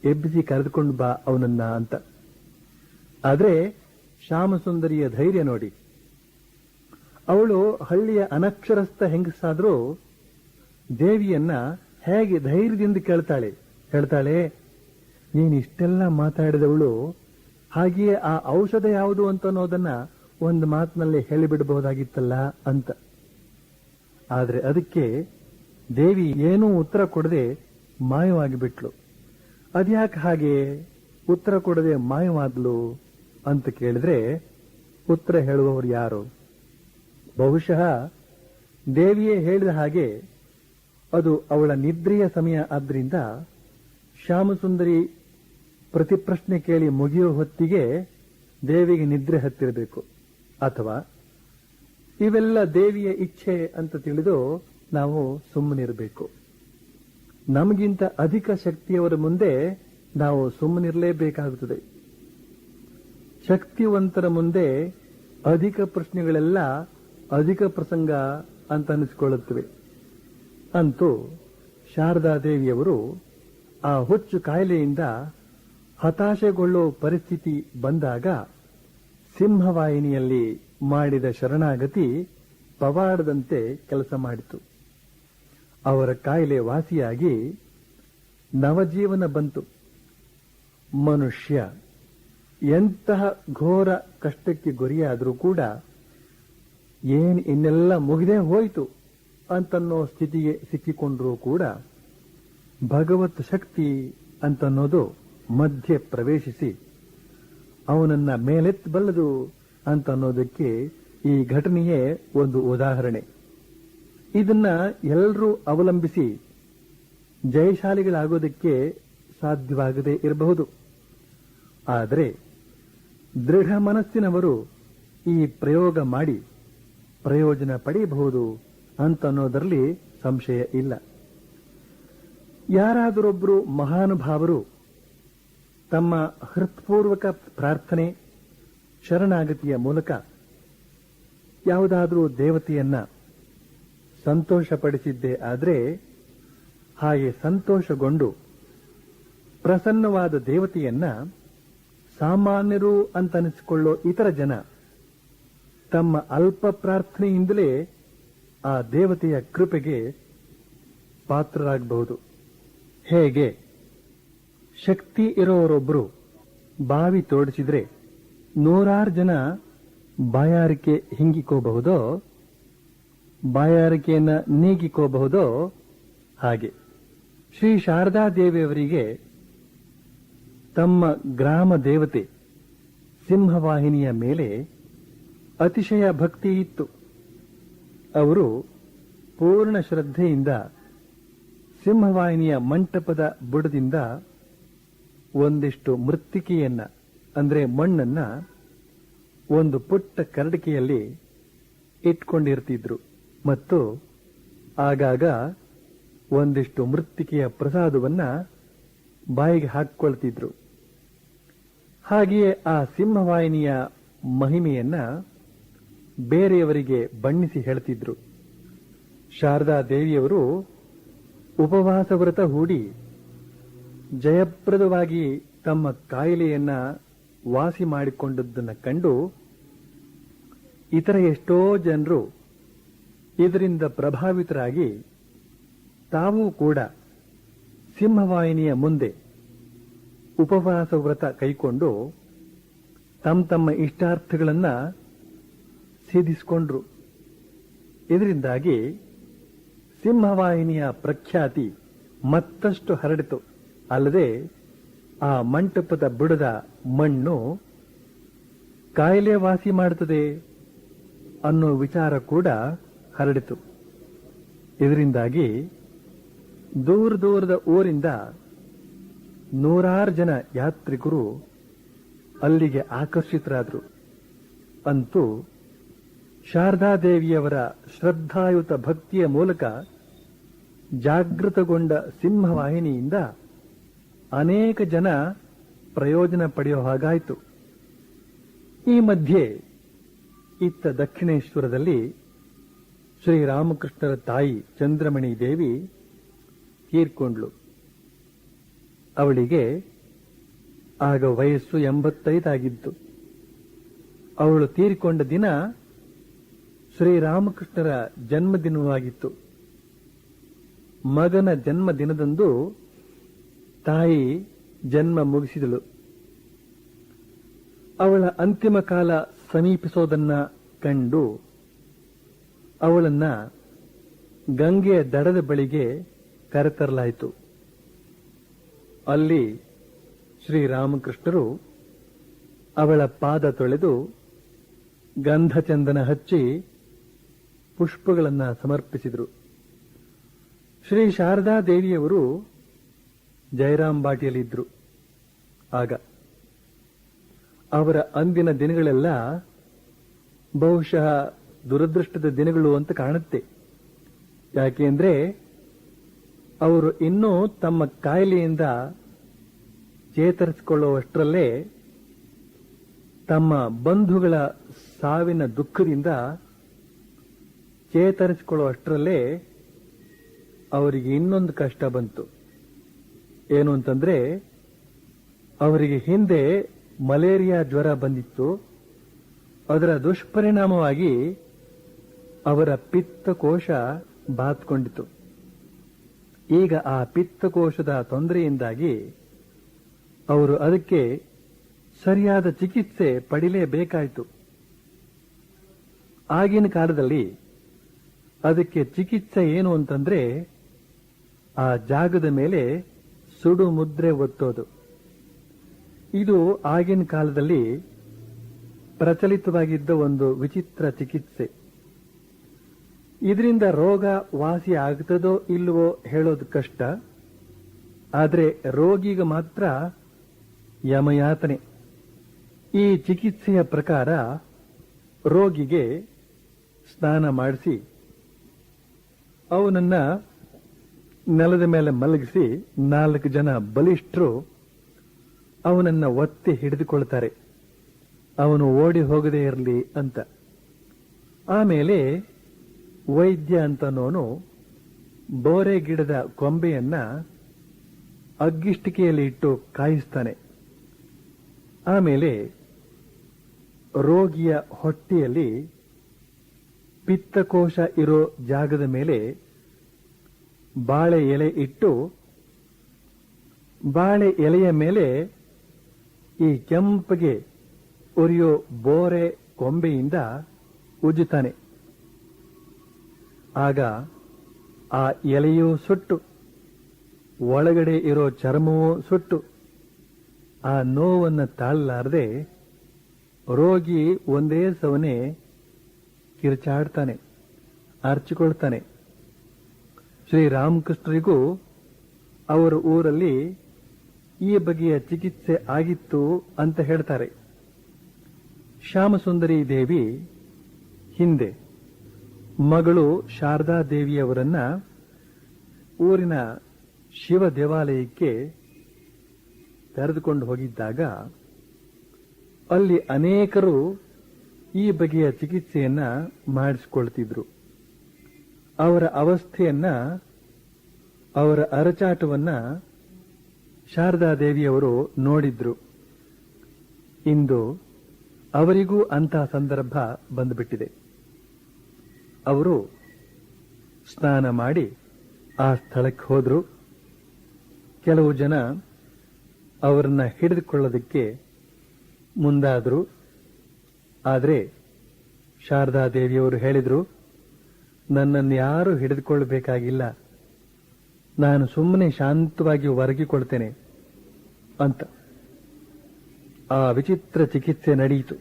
ಎಬ್ಬಿಸಿ ಕರೆದುಕೊಂಡು ಬಾ ಅವನನ್ನ ಅಂತ. ಆದ್ರೆ ಶ್ಯಾಮಸುಂದರಿಯ ಧೈರ್ಯ ನೋಡಿ. ಅವಳು ಹಳ್ಳಿಯ ಅನಕ್ಷರಸ್ಥ ಹೆಂಗಸಾದ್ರೂ ದೇವಿಯನ್ನ ಹೇಗೆ ಧೈರ್ಯದಿಂದ ಹೇಳ್ತಾಳೆ, ನೀನು ಇಷ್ಟೆಲ್ಲ ಮಾತಾಡಿದವಳು, ಹಾಗೆಯೇ ಆ ಔಷಧ ಯಾವುದು ಅಂತ ಅನ್ನೋದನ್ನ ಒಂದು ಮಾತಿನಲ್ಲಿ ಹೇಳಿಬಿಡಬಹುದಾಗಿತ್ತಲ್ಲ ಅಂತ. ಆದ್ರೆ ಅದಕ್ಕೆ ದೇವಿ ಏನೂ ಉತ್ತರ ಕೊಡದೆ ಮಾಯವಾಗಿ ಬಿಟ್ಲು. ಅದ್ಯಾಕೆ ಹಾಗೆ ಉತ್ತರ ಕೊಡದೆ ಮಾಯವಾದ್ಲು ಅಂತ ಕೇಳಿದ್ರೆ ಉತ್ತರ ಹೇಳುವವರು ಯಾರು? ಬಹುಶಃ ದೇವಿಯೇ ಹೇಳಿದ ಹಾಗೆ ಅದು ಅವಳ ನಿದ್ರೆಯ ಸಮಯ ಆದ್ರಿಂದ ಶ್ಯಾಮಸುಂದರಿ ಪ್ರತಿಪ್ರಶ್ನೆ ಕೇಳಿ ಮುಗಿಯೋ ಹೊತ್ತಿಗೆ ದೇವಿಗೆ ನಿದ್ರೆ ಹತ್ತಿರಬೇಕು. ಅಥವಾ ಇವೆಲ್ಲ ದೇವಿಯ ಇಚ್ಛೆ ಅಂತ ತಿಳಿದು ನಾವು ಸುಮ್ಮನಿರಬೇಕು. ನಮಗಿಂತ ಅಧಿಕ ಶಕ್ತಿಯವರ ಮುಂದೆ ನಾವು ಸುಮ್ಮನಿರಲೇಬೇಕಾಗುತ್ತದೆ. ಶಕ್ತಿವಂತರ ಮುಂದೆ ಅಧಿಕ ಪ್ರಶ್ನೆಗಳೆಲ್ಲ ಅಧಿಕ ಪ್ರಸಂಗ ಅಂತ ಅನಿಸಿಕೊಳ್ಳುತ್ತವೆ. ಅಂತೂ ಶಾರದಾ ದೇವಿಯವರು ಆ ಹುಚ್ಚು ಕಾಯಿಲೆಯಿಂದ ಹತಾಶೆಗೊಳ್ಳೋ ಪರಿಸ್ಥಿತಿ ಬಂದಾಗ ಸಿಂಹವಾಹಿನಿಯಲ್ಲಿ ಮಾಡಿದ ಶರಣಾಗತಿ ಪವಾಡದಂತೆ ಕೆಲಸ ಮಾಡಿತು. ಅವರ ಕಾಯಿಲೆ ವಾಸಿಯಾಗಿ ನವಜೀವನ ಬಂತು. ಮನುಷ್ಯ ಎಂತಹ ಘೋರ ಕಷ್ಟಕ್ಕೆ ಗುರಿಯಾದರೂ ಕೂಡ ಇನ್ನೆಲ್ಲ ಮುಗಿದೇ ಹೋಯಿತು ಅಂತನ್ನೋ ಸ್ಥಿತಿಗೆ ಸಿಕ್ಕಿಕೊಂಡ್ರೂ ಕೂಡ ಭಗವತ್ ಶಕ್ತಿ ಅಂತನ್ನೋದು ಮಧ್ಯೆ ಪ್ರವೇಶಿಸಿ ಅವನನ್ನ ಮೇಲೆತ್ತಬಲ್ಲದು ಅಂತನ್ನೋದಕ್ಕೆ ಈ ಘಟನೆಯೇ ಒಂದು ಉದಾಹರಣೆ. ಇದನ್ನ ಎಲ್ಲರೂ ಅವಲಂಬಿಸಿ ಜಯಶಾಲಿಗಳಾಗೋದಕ್ಕೆ ಸಾಧ್ಯವಾಗದೇ ಇರಬಹುದು. ಆದರೆ ದೃಢ ಮನಸ್ಸಿನವರು ಈ ಪ್ರಯೋಗ ಮಾಡಿ ಪ್ರಯೋಜನ ಪಡೆಯಬಹುದು ಅಂತನ್ನೋದರಲ್ಲಿ ಸಂಶಯ ಇಲ್ಲ. ಯಾರಾದರೊಬ್ಬರು ಮಹಾನುಭಾವರು ತಮ್ಮ ಹೃತ್ಪೂರ್ವಕ ಪ್ರಾರ್ಥನೆ ಶರಣಾಗತಿಯ ಮೂಲಕ ಯಾವುದಾದರೂ ದೇವತೆಯನ್ನ ಸಂತೋಷಪಡಿಸಿದ್ದೇ ಆದರೆ ಹಾಗೆ ಸಂತೋಷಗೊಂಡು ಪ್ರಸನ್ನವಾದ ದೇವತೆಯನ್ನ ಸಾಮಾನ್ಯರು ಅಂತನಿಸಿಕೊಳ್ಳೋ ಇತರ ಜನ ತಮ್ಮ ಅಲ್ಪ ಪ್ರಾರ್ಥನೆಯಿಂದಲೇ ಆ ದೇವತೆಯ ಕೃಪೆಗೆ ಪಾತ್ರರಾಗಬಹುದು. ಹೇಗೆ ಶಕ್ತಿ ಇರೋರೊಬ್ಬರು ಬಾವಿ ತೋಡಿಸಿದ್ರೆ ನೂರಾರು ಜನ ಬಾಯಾರಿಕೆ ಹಿಂಗಿಕೋಬಹುದೋ, ಬಾಯಾರಿಕೆಯನ್ನ ನೀಗಿಕೋಬಹುದೋ, ಹಾಗೆ ಶ್ರೀ ಶಾರದಾ ದೇವಿಯವರಿಗೆ ತಮ್ಮ ಗ್ರಾಮ ದೇವತೆ ಸಿಂಹವಾಹಿನಿಯ ಮೇಲೆ ಅತಿಶಯ ಭಕ್ತಿ ಇತ್ತು. ಅವರು ಪೂರ್ಣ ಶ್ರದ್ಧೆಯಿಂದ ಸಿಂಹವಾಹಿನಿಯ ಮಂಟಪದ ಬುಡದಿಂದ ಒಂದಿಷ್ಟು ಮೃತ್ತಿಕೆಯನ್ನ ಅಂದ್ರೆ ಮಣ್ಣನ್ನ ಒಂದು ಪುಟ್ಟ ಕರಡಿಕೆಯಲ್ಲಿ ಇಟ್ಕೊಂಡಿರ್ತಿದ್ರು ಮತ್ತು ಆಗಾಗ ಒಂದಿಷ್ಟು ಮೃತ್ತಿಕೆಯ ಪ್ರಸಾದವನ್ನ ಬಾಯಿಗೆ ಹಾಕಿಕೊಳ್ತಿದ್ರು. ಹಾಗೆಯೇ ಆ ಸಿಂಹವಾಹಿನಿಯ ಮಹಿಮೆಯನ್ನ ಬೇರೆಯವರಿಗೆ ಬಣ್ಣಿಸಿ ಹೇಳ್ತಿದ್ರು. ಶಾರದಾ ದೇವಿಯವರು ಉಪವಾಸ ವ್ರತ ಹೂಡಿ ಜಯಪ್ರದವಾಗಿ ತಮ್ಮ ಕಾಯಿಲೆಯನ್ನ ವಾಸಿ ಮಾಡಿಕೊಂಡದ್ದನ್ನು ಕಂಡು ಇತರ ಎಷ್ಟೋ ಜನರು ಇದರಿಂದ ಪ್ರಭಾವಿತರಾಗಿ ತಾವೂ ಕೂಡ ಸಿಂಹವಾಹಿನಿಯ ಮುಂದೆ ಉಪವಾಸ ವ್ರತ ಕೈಕೊಂಡು ತಮ್ಮ ಇಷ್ಟಾರ್ಥಗಳನ್ನ ಸಿದ್ಧಿಸಿಕೊಂಡ್ರು. ಇದರಿಂದಾಗಿ ಸಿಂಹವಾಹಿನಿಯ ಪ್ರಖ್ಯಾತಿ ಮತ್ತಷ್ಟು ಹರಡಿತು. ಅಲ್ಲದೆ ಆ ಮಂಟಪದ ಬುಡದ ಮಣ್ಣು ಕಾಯಿಲೆ ವಾಸಿ ಮಾಡುತ್ತದೆ ಅನ್ನೋ ವಿಚಾರ ಕೂಡ ಹರಡಿತು. ಇದರಿಂದಾಗಿ ದೂರ ದೂರದ ಊರಿಂದ ನೂರಾರು ಜನ ಯಾತ್ರಿಕರು ಅಲ್ಲಿಗೆ ಆಕರ್ಷಿತರಾದರು. ಅಂತೂ ಶಾರದಾದೇವಿಯವರ ಶ್ರದ್ಧಾಯುತ ಭಕ್ತಿಯ ಮೂಲಕ ಜಾಗೃತಗೊಂಡ ಸಿಂಹವಾಹಿನಿಯಿಂದ ಅನೇಕ ಜನ ಪ್ರಯೋಜನ ಪಡೆಯೋ ಹಾಗಾಯಿತು. ಈ ಮಧ್ಯೆ ಇತ್ತ ದಕ್ಷಿಣೇಶ್ವರದಲ್ಲಿ ಶ್ರೀರಾಮಕೃಷ್ಣರ ತಾಯಿ ಚಂದ್ರಮಣಿ ದೇವಿ ತೀರ್ಕೊಂಡ್ಳು. ಅವಳಿಗೆ ಆಗ ವಯಸ್ಸು 85 ಆಗಿತ್ತು. ಅವಳು ತೀರಿಕೊಂಡ ದಿನ ಶ್ರೀರಾಮಕೃಷ್ಣರ ಜನ್ಮದಿನವಾಗಿತ್ತು. ಮಗನ ಜನ್ಮದಿನದಂದು ತಾಯಿ ಜನ್ಮ ಮುಗಿಸಿದಳು. ಅವಳ ಅಂತಿಮ ಕಾಲ ಸಮೀಪಿಸೋದನ್ನ ಕಂಡು ಅವಳನ್ನ ಗಂಗೆಯ ದಡದ ಬಳಿಗೆ ಕರೆತರಲಾಯಿತು. ಅಲ್ಲಿ ಶ್ರೀರಾಮಕೃಷ್ಣರು ಅವಳ ಪಾದ ತೊಳೆದು ಗಂಧಚಂದನ ಹಚ್ಚಿ ಪುಷ್ಪಗಳನ್ನು ಸಮರ್ಪಿಸಿದರು. ಶ್ರೀ ಶಾರದಾ ದೇವಿಯವರು ಜಯರಾಮ್ ಬಾಟಿಯಲ್ಲಿದ್ದರು. ಆಗ ಅವರ ಅಂದಿನ ದಿನಗಳೆಲ್ಲ ಬಹುಶಃ ದುರದೃಷ್ಟದ ದಿನಗಳು ಅಂತ ಕಾಣುತ್ತೆ. ಯಾಕೆಂದ್ರೆ ಅವರು ಇನ್ನೂ ತಮ್ಮ ಕಾಯಿಲೆಯಿಂದ ಚೇತರಿಸಿಕೊಳ್ಳುವಷ್ಟರಲ್ಲೇ ತಮ್ಮ ಬಂಧುಗಳ ಸಾವಿನ ದುಃಖದಿಂದ ಚೇತರಿಸಿಕೊಳ್ಳುವಷ್ಟರಲ್ಲೇ ಅವರಿಗೆ ಇನ್ನೊಂದು ಕಷ್ಟ ಬಂತು. ಏನು ಅಂತಂದ್ರೆ ಅವರಿಗೆ ಹಿಂದೆ ಮಲೇರಿಯಾ ಜ್ವರ ಬಂದಿತ್ತು. ಅದರ ದುಷ್ಪರಿಣಾಮವಾಗಿ ಅವರ ಪಿತ್ತಕೋಶ ಬಾತ್ಕೊಂಡಿತು. ಈಗ ಆ ಪಿತ್ತಕೋಶದ ತೊಂದರೆಯಿಂದಾಗಿ ಅವರು ಅದಕ್ಕೆ ಸರಿಯಾದ ಚಿಕಿತ್ಸೆ ಪಡಿಲೇಬೇಕಾಯಿತು. ಆಗಿನ ಕಾಲದಲ್ಲಿ ಅದಕ್ಕೆ ಚಿಕಿತ್ಸೆ ಏನು ಅಂತಂದ್ರೆ ಆ ಜಾಗದ ಮೇಲೆ ಸುಡು ಮುದ್ರೆ ಒತ್ತೋದು. ಇದು ಆಗಿನ ಕಾಲದಲ್ಲಿ ಪ್ರಚಲಿತವಾಗಿದ್ದ ಒಂದು ವಿಚಿತ್ರ ಚಿಕಿತ್ಸೆ. ಇದರಿಂದ ರೋಗ ವಾಸಿ ಆಗ್ತದೋ ಇಲ್ಲವೋ ಹೇಳೋದು ಕಷ್ಟ. ಆದರೆ ರೋಗಿಗೆ ಮಾತ್ರ ಯಮಯಾತನೆ. ಈ ಚಿಕಿತ್ಸೆಯ ಪ್ರಕಾರ ರೋಗಿಗೆ ಸ್ನಾನ ಮಾಡಿಸಿ ಅವನನ್ನ ನೆಲದ ಮೇಲೆ ಮಲಗಿಸಿ 4 ಜನ ಬಲಿಷ್ಠರು ಅವನನ್ನ ಒತ್ತಿ ಹಿಡಿದುಕೊಳ್ತಾರೆ, ಅವನು ಓಡಿ ಹೋಗದೇ ಇರಲಿ ಅಂತ. ಆಮೇಲೆ ವೈದ್ಯ ಅಂತನೋನು ಬೋರೆ ಗಿಡದ ಕೊಂಬೆಯನ್ನ ಅಗ್ಗಿಷ್ಟಿಕೆಯಲ್ಲಿ ಇಟ್ಟು ಕಾಯಿಸ್ತಾನೆ. ಆಮೇಲೆ ರೋಗಿಯ ಹೊಟ್ಟೆಯಲ್ಲಿ ಪಿತ್ತಕೋಶ ಇರೋ ಜಾಗದ ಮೇಲೆ ಬಾಳೆ ಎಲೆ ಇಟ್ಟು ಬಾಳೆ ಎಲೆಯ ಮೇಲೆ ಈ ಕೆಂಪಗೆ ಉರಿಯೋ ಬೋರೆ ಕೊಂಬೆಯಿಂದ ಉಜ್ಜುತ್ತಾನೆ. ಆಗ ಆ ಎಲೆಯೂ ಸುಟ್ಟು ಒಳಗಡೆ ಇರೋ ಚರ್ಮವೂ ಸುಟ್ಟು ಆ ನೋವನ್ನು ತಾಳಲಾರದೆ ರೋಗಿ ಒಂದೇ ಸವನೆ ಕಿರ್ಚಾಡ್ತಾನೆ, ಅರ್ಚಿಕೊಳ್ತಾನೆ. ಶ್ರೀರಾಮಕೃಷ್ಣರಿಗೂ ಅವರ ಊರಲ್ಲಿ ಈ ಬಗೆಯ ಚಿಕಿತ್ಸೆ ಆಗಿತ್ತು ಅಂತ ಹೇಳ್ತಾರೆ. ಶ್ಯಾಮಸುಂದರಿ ದೇವಿ ಹಿಂದೆ ಮಗಳು ಶಾರದಾ ದೇವಿಯವರನ್ನ ಊರಿನ ಶಿವ ದೇವಾಲಯಕ್ಕೆ ಕರೆದುಕೊಂಡು ಹೋಗಿದ್ದಾಗ ಅಲ್ಲಿ ಅನೇಕರು ಈ ಬಗೆಯ ಚಿಕಿತ್ಸೆಯನ್ನ ಮಾಡಿಸಿಕೊಳ್ತಿದ್ರು. ಅವರ ಅವಸ್ಥೆಯನ್ನ, ಅವರ ಅರಚಾಟವನ್ನ ಶಾರದಾ ದೇವಿಯವರು ನೋಡಿದ್ರು. ಇಂದು ಅವರಿಗೂ ಅಂಥ ಸಂದರ್ಭ ಬಂದುಬಿಟ್ಟಿದೆ. ಅವರು ಸ್ನಾನ ಮಾಡಿ ಆ ಸ್ಥಳಕ್ಕೆ ಹೋದ್ರು. ಕೆಲವು ಜನ ಅವರನ್ನ ಹಿಡಿದುಕೊಳ್ಳೋದಕ್ಕೆ ಮುಂದಾದರು. ಆದರೆ ಶಾರದಾ ದೇವಿಯವರು ಹೇಳಿದ್ರು, ನನ್ನನ್ನು ಯಾರು ಹಿಡಿದುಕೊಳ್ಳಬೇಕಾಗಿಲ್ಲ, ನಾನು ಸುಮ್ಮನೆ ಶಾಂತವಾಗಿ ಒರಗಿಕೊಳ್ತೇನೆ ಅಂತ. ಆ ವಿಚಿತ್ರ ಚಿಕಿತ್ಸೆ ನಡೆಯಿತು.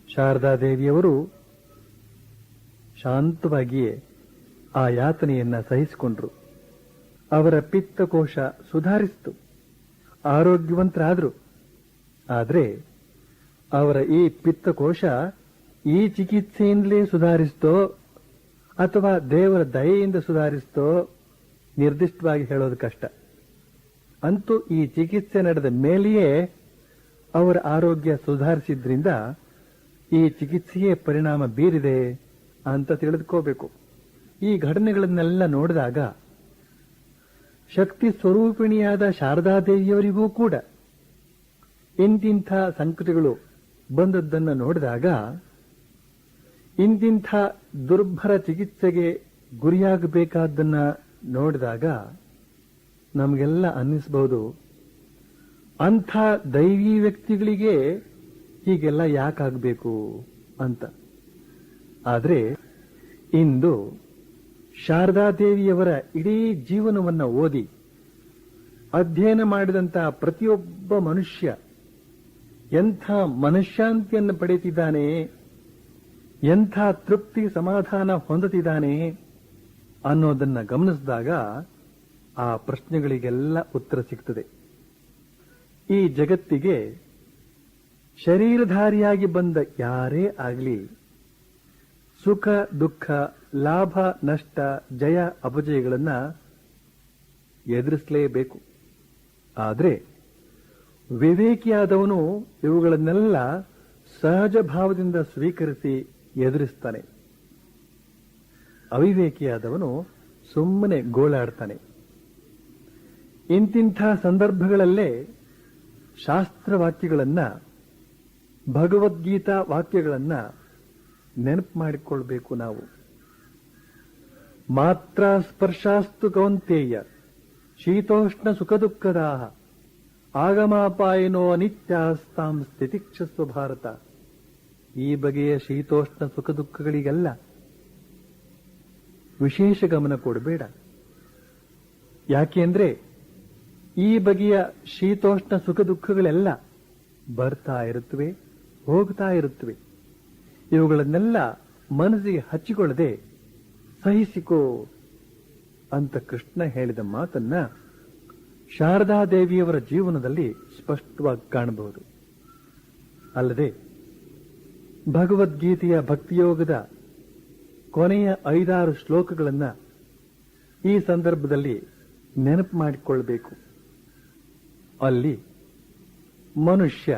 ಶಾರದಾ ದೇವಿಯವರು ಶಾಂತವಾಗಿಯೇ ಆ ಯಾತನೆಯನ್ನ ಸಹಿಸಿಕೊಂಡ್ರು. ಅವರ ಪಿತ್ತಕೋಶ ಸುಧಾರಿಸಿತು, ಆರೋಗ್ಯವಂತರಾದರು. ಆದರೆ ಅವರ ಈ ಪಿತ್ತಕೋಶ ಈ ಚಿಕಿತ್ಸೆಯಿಂದಲೇ ಸುಧಾರಿಸ್ತೋ ಅಥವಾ ದೇವರ ದಯೆಯಿಂದ ಸುಧಾರಿಸ್ತೋ ನಿರ್ದಿಷ್ಟವಾಗಿ ಹೇಳೋದು ಕಷ್ಟ. ಅಂತೂ ಈ ಚಿಕಿತ್ಸೆ ನಡೆದ ಮೇಲೆಯೇ ಅವರ ಆರೋಗ್ಯ ಸುಧಾರಿಸಿದ್ರಿಂದ ಈ ಚಿಕಿತ್ಸೆಯೇ ಪರಿಣಾಮ ಬೀರಿದೆ ಅಂತ ತಿಳಿದುಕೋಬೇಕು. ಈ ಘಟನೆಗಳನ್ನೆಲ್ಲ ನೋಡಿದಾಗ ಶಕ್ತಿ ಸ್ವರೂಪಿಣಿಯಾದ ಶಾರದಾದೇವಿಯವರಿಗೂ ಕೂಡ ಇಂತಿಂಥ ಸಂಕಟಗಳು ಬಂದದ್ದನ್ನು ನೋಡಿದಾಗ, ಇಂತಿಂಥ ದುರ್ಭರ ಚಿಕಿತ್ಸೆಗೆ ಗುರಿಯಾಗಬೇಕಾದ್ದನ್ನ ನೋಡಿದಾಗ ನಮಗೆಲ್ಲ ಅನ್ನಿಸಬಹುದು, ಅಂಥ ದೈವಿ ವ್ಯಕ್ತಿಗಳಿಗೆ ಹೀಗೆಲ್ಲ ಯಾಕಾಗಬೇಕು ಅಂತ. ಆದರೆ ಇಂದು ಶಾರದಾದೇವಿಯವರ ಇಡೀ ಜೀವನವನ್ನು ಓದಿ ಅಧ್ಯಯನ ಮಾಡಿದಂತಹ ಪ್ರತಿಯೊಬ್ಬ ಮನುಷ್ಯ ಎಂಥ ಮನಃಶಾಂತಿಯನ್ನು ಪಡೆಯುತ್ತಿದ್ದಾನೆ, ಎಂಥ ತೃಪ್ತಿ ಸಮಾಧಾನ ಹೊಂದುತ್ತಿದ್ದಾನೆ ಅನ್ನೋದನ್ನ ಗಮನಿಸಿದಾಗ ಆ ಪ್ರಶ್ನೆಗಳಿಗೆಲ್ಲ ಉತ್ತರ ಸಿಗ್ತದೆ. ಈ ಜಗತ್ತಿಗೆ ಶರೀರಧಾರಿಯಾಗಿ ಬಂದ ಯಾರೇ ಆಗಲಿ ಸುಖ ದುಃಖ, ಲಾಭ ನಷ್ಟ, ಜಯ ಅಪಜಯಗಳನ್ನ ಎದುರಿಸಲೇಬೇಕು. ಆದರೆ ವಿವೇಕಿಯಾದವನು ಇವುಗಳನ್ನೆಲ್ಲ ಸಹಜ ಭಾವದಿಂದ ಸ್ವೀಕರಿಸಿ ಎದುರಿಸ್ತಾನೆ. ಅವಿವೇಕಿಯಾದವನು ಸುಮ್ಮನೆ ಗೋಳಾಡ್ತಾನೆ. ಇಂತಿಂಥ ಸಂದರ್ಭಗಳಲ್ಲೇ ಶಾಸ್ತ್ರವಾಕ್ಯಗಳನ್ನ, ಭಗವದ್ಗೀತಾ ವಾಕ್ಯಗಳನ್ನ ನೆನಪು ಮಾಡಿಕೊಳ್ಬೇಕು ನಾವು. ಮಾತ್ರ ಸ್ಪರ್ಶಾಸ್ತು ಕೌಂತೇಯ ಶೀತೋಷ್ಣ ಸುಖದುಃಖದಾ ಆಗಮಾಪಾಯಿನೋ ಅನಿತ್ಯಾಸ್ತಾಂ ಸ್ಥಿತಿಕ್ಷಸ್ವ ಭಾರತ. ಈ ಬಗೆಯ ಶೀತೋಷ್ಣ ಸುಖ ದುಃಖಗಳಿಗೆಲ್ಲ ವಿಶೇಷ ಗಮನ ಕೊಡಬೇಡ. ಯಾಕೆಂದ್ರೆ ಈ ಬಗೆಯ ಶೀತೋಷ್ಣ ಸುಖ ದುಃಖಗಳೆಲ್ಲ ಬರ್ತಾ ಇರುತ್ತವೆ, ಹೋಗ್ತಾ ಇರುತ್ತವೆ. ಇವುಗಳನ್ನೆಲ್ಲ ಮನಸ್ಸಿಗೆ ಹಚ್ಚಿಕೊಳ್ಳದೆ ಸಹಿಸಿಕೋ ಅಂತ ಕೃಷ್ಣ ಹೇಳಿದ ಮಾತನ್ನ ಶಾರದಾದೇವಿಯವರ ಜೀವನದಲ್ಲಿ ಸ್ಪಷ್ಟವಾಗಿ ಕಾಣಬಹುದು. ಅಲ್ಲದೆ ಭಗವದ್ಗೀತೆಯ ಭಕ್ತಿಯೋಗದ ಕೊನೆಯ 5-6 ಶ್ಲೋಕಗಳನ್ನು ಈ ಸಂದರ್ಭದಲ್ಲಿ ನೆನಪು ಮಾಡಿಕೊಳ್ಳಬೇಕು. ಅಲ್ಲಿ ಮನುಷ್ಯ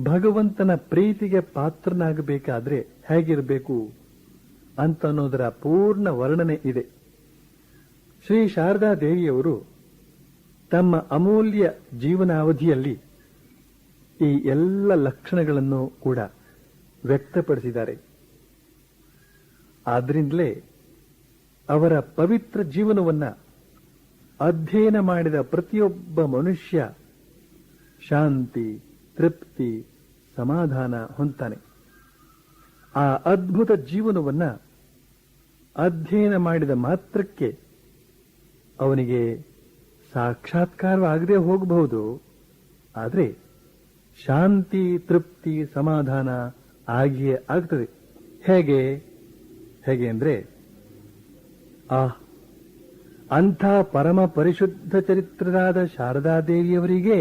ಭಗವಂತನ ಪ್ರೀತಿಗೆ ಪಾತ್ರನಾಗಬೇಕಾದ್ರೆ ಹೇಗಿರಬೇಕು ಅಂತ ಅನ್ನೋದರ ಪೂರ್ಣ ವರ್ಣನೆ ಇದೆ. ಶ್ರೀ ಶಾರದಾ ದೇವಿಯವರು ತಮ್ಮ ಅಮೂಲ್ಯ ಜೀವನಾವಧಿಯಲ್ಲಿ ಈ ಎಲ್ಲ ಲಕ್ಷಣಗಳನ್ನು ಕೂಡ ವ್ಯಕ್ತಪಡಿಸಿದ್ದಾರೆ. ಆದ್ರಿಂದಲೇ ಅವರ ಪವಿತ್ರ ಜೀವನವನ್ನ ಅಧ್ಯಯನ ಮಾಡಿದ ಪ್ರತಿಯೊಬ್ಬ ಮನುಷ್ಯ ಶಾಂತಿ, ತೃಪ್ತಿ, ಸಮಾಧಾನ ಹೊಂದ್ತಾನೆ. ಆ ಅದ್ಭುತ ಜೀವನವನ್ನ ಅಧ್ಯಯನ ಮಾಡಿದ ಮಾತ್ರಕ್ಕೆ ಅವನಿಗೆ ಸಾಕ್ಷಾತ್ಕಾರವಾಗದೆ ಹೋಗಬಹುದು. ಆದರೆ ಶಾಂತಿ, ತೃಪ್ತಿ, ಸಮಾಧಾನ ಆಗಿಯೇ ಆಗ್ತದೆ. ಹೇಗೆ ಅಂದ್ರೆ ಅಂಥ ಪರಮ ಪರಿಶುದ್ಧ ಚರಿತ್ರರಾದ ಶಾರದಾದೇವಿಯವರಿಗೆ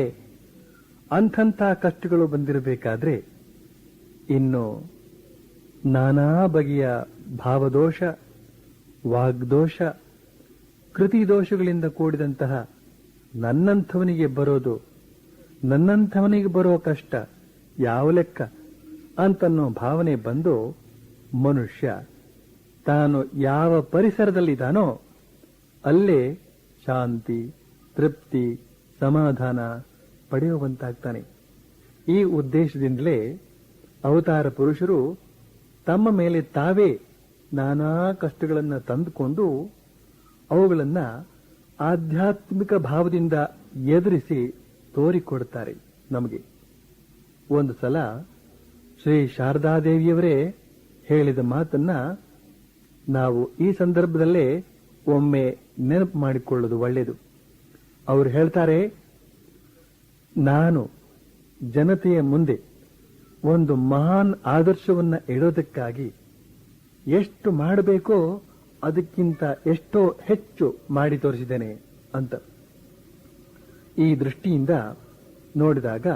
ಅಂಥಂಥ ಕಷ್ಟಗಳು ಬಂದಿರಬೇಕಾದ್ರೆ ಇನ್ನು ನಾನಾ ಬಗೆಯ ಭಾವದೋಷ, ವಾಗ್ದೋಷ, ಕೃತಿ ದೋಷಗಳಿಂದ ಕೂಡಿದಂತಹ ನನ್ನಂಥವನಿಗೆ ಬರೋ ಕಷ್ಟ ಯಾವ ಲೆಕ್ಕ ಅಂತನ್ನೋ ಭಾವನೆ ಬಂದು ಮನುಷ್ಯ ತಾನು ಯಾವ ಪರಿಸರದಲ್ಲಿದ್ದಾನೋ ಅಲ್ಲೇ ಶಾಂತಿ, ತೃಪ್ತಿ, ಸಮಾಧಾನ ಪಡೆಯುವಂತಾಗ್ತಾನೆ. ಈ ಉದ್ದೇಶದಿಂದಲೇ ಅವತಾರ ಪುರುಷರು ತಮ್ಮ ಮೇಲೆ ತಾವೇ ನಾನಾ ಕಷ್ಟಗಳನ್ನು ತಂದುಕೊಂಡು ಅವುಗಳನ್ನ ಆಧ್ಯಾತ್ಮಿಕ ಭಾವದಿಂದ ಎದುರಿಸಿ ತೋರಿಕೊಡುತ್ತಾರೆ ನಮಗೆ. ಒಂದು ಸಲ ಶ್ರೀ ಶಾರದಾದೇವಿಯವರೇ ಹೇಳಿದ ಮಾತನ್ನ ನಾವು ಈ ಸಂದರ್ಭದಲ್ಲೇ ಒಮ್ಮೆ ನೆನಪು ಮಾಡಿಕೊಳ್ಳೋದು ಒಳ್ಳೆಯದು. ಅವರು ಹೇಳ್ತಾರೆ, ನಾನು ಜನತೆಯ ಮುಂದೆ ಒಂದು ಮಹಾನ್ ಆದರ್ಶವನ್ನ ಇಡೋದಕ್ಕಾಗಿ ಎಷ್ಟು ಮಾಡಬೇಕೋ ಅದಕ್ಕಿಂತ ಎಷ್ಟೋ ಹೆಚ್ಚು ಮಾಡಿ ತೋರಿಸಿದ್ದೇನೆ ಅಂತ. ಈ ದೃಷ್ಟಿಯಿಂದ ನೋಡಿದಾಗ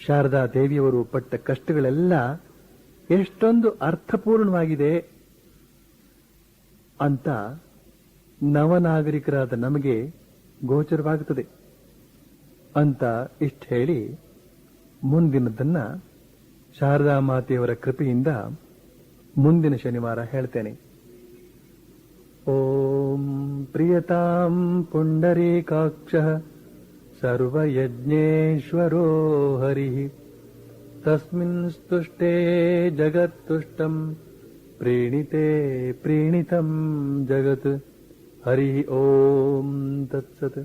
ಶಾರದಾ ದೇವಿಯವರು ಪಟ್ಟ ಕಷ್ಟಗಳೆಲ್ಲ ಎಷ್ಟೊಂದು ಅರ್ಥಪೂರ್ಣವಾಗಿದೆ ಅಂತ ನವನಾಗರಿಕರಾದ ನಮಗೆ ಗೋಚರವಾಗುತ್ತದೆ ಅಂತ ಇಷ್ಟು ಹೇಳಿ ಮುಂದಿನದನ್ನ ಶಾರದಾ ಮಾತೆಯವರ ಕೃಪೆಯಿಂದ ಮುಂದಿನ ಶನಿವಾರ ಹೇಳ್ತೇನೆ. ಓಂ ಪ್ರಿಯತಾಂ ಪುಂಡರೀಕಾಕ್ಷಃ ಸರ್ವಯಜ್ಞೇಶ್ವರೋ ಹರಿಃ ತಸ್ಮಿನ್ ಸ್ತುಷ್ಟೇ ಜಗತ್ತುಷ್ಟಂ ಪ್ರೀಣಿತೆ ಪ್ರೀಣಿತಂ ಜಗತ್. ಹರಿ ಓಂ ತತ್ಸತ್.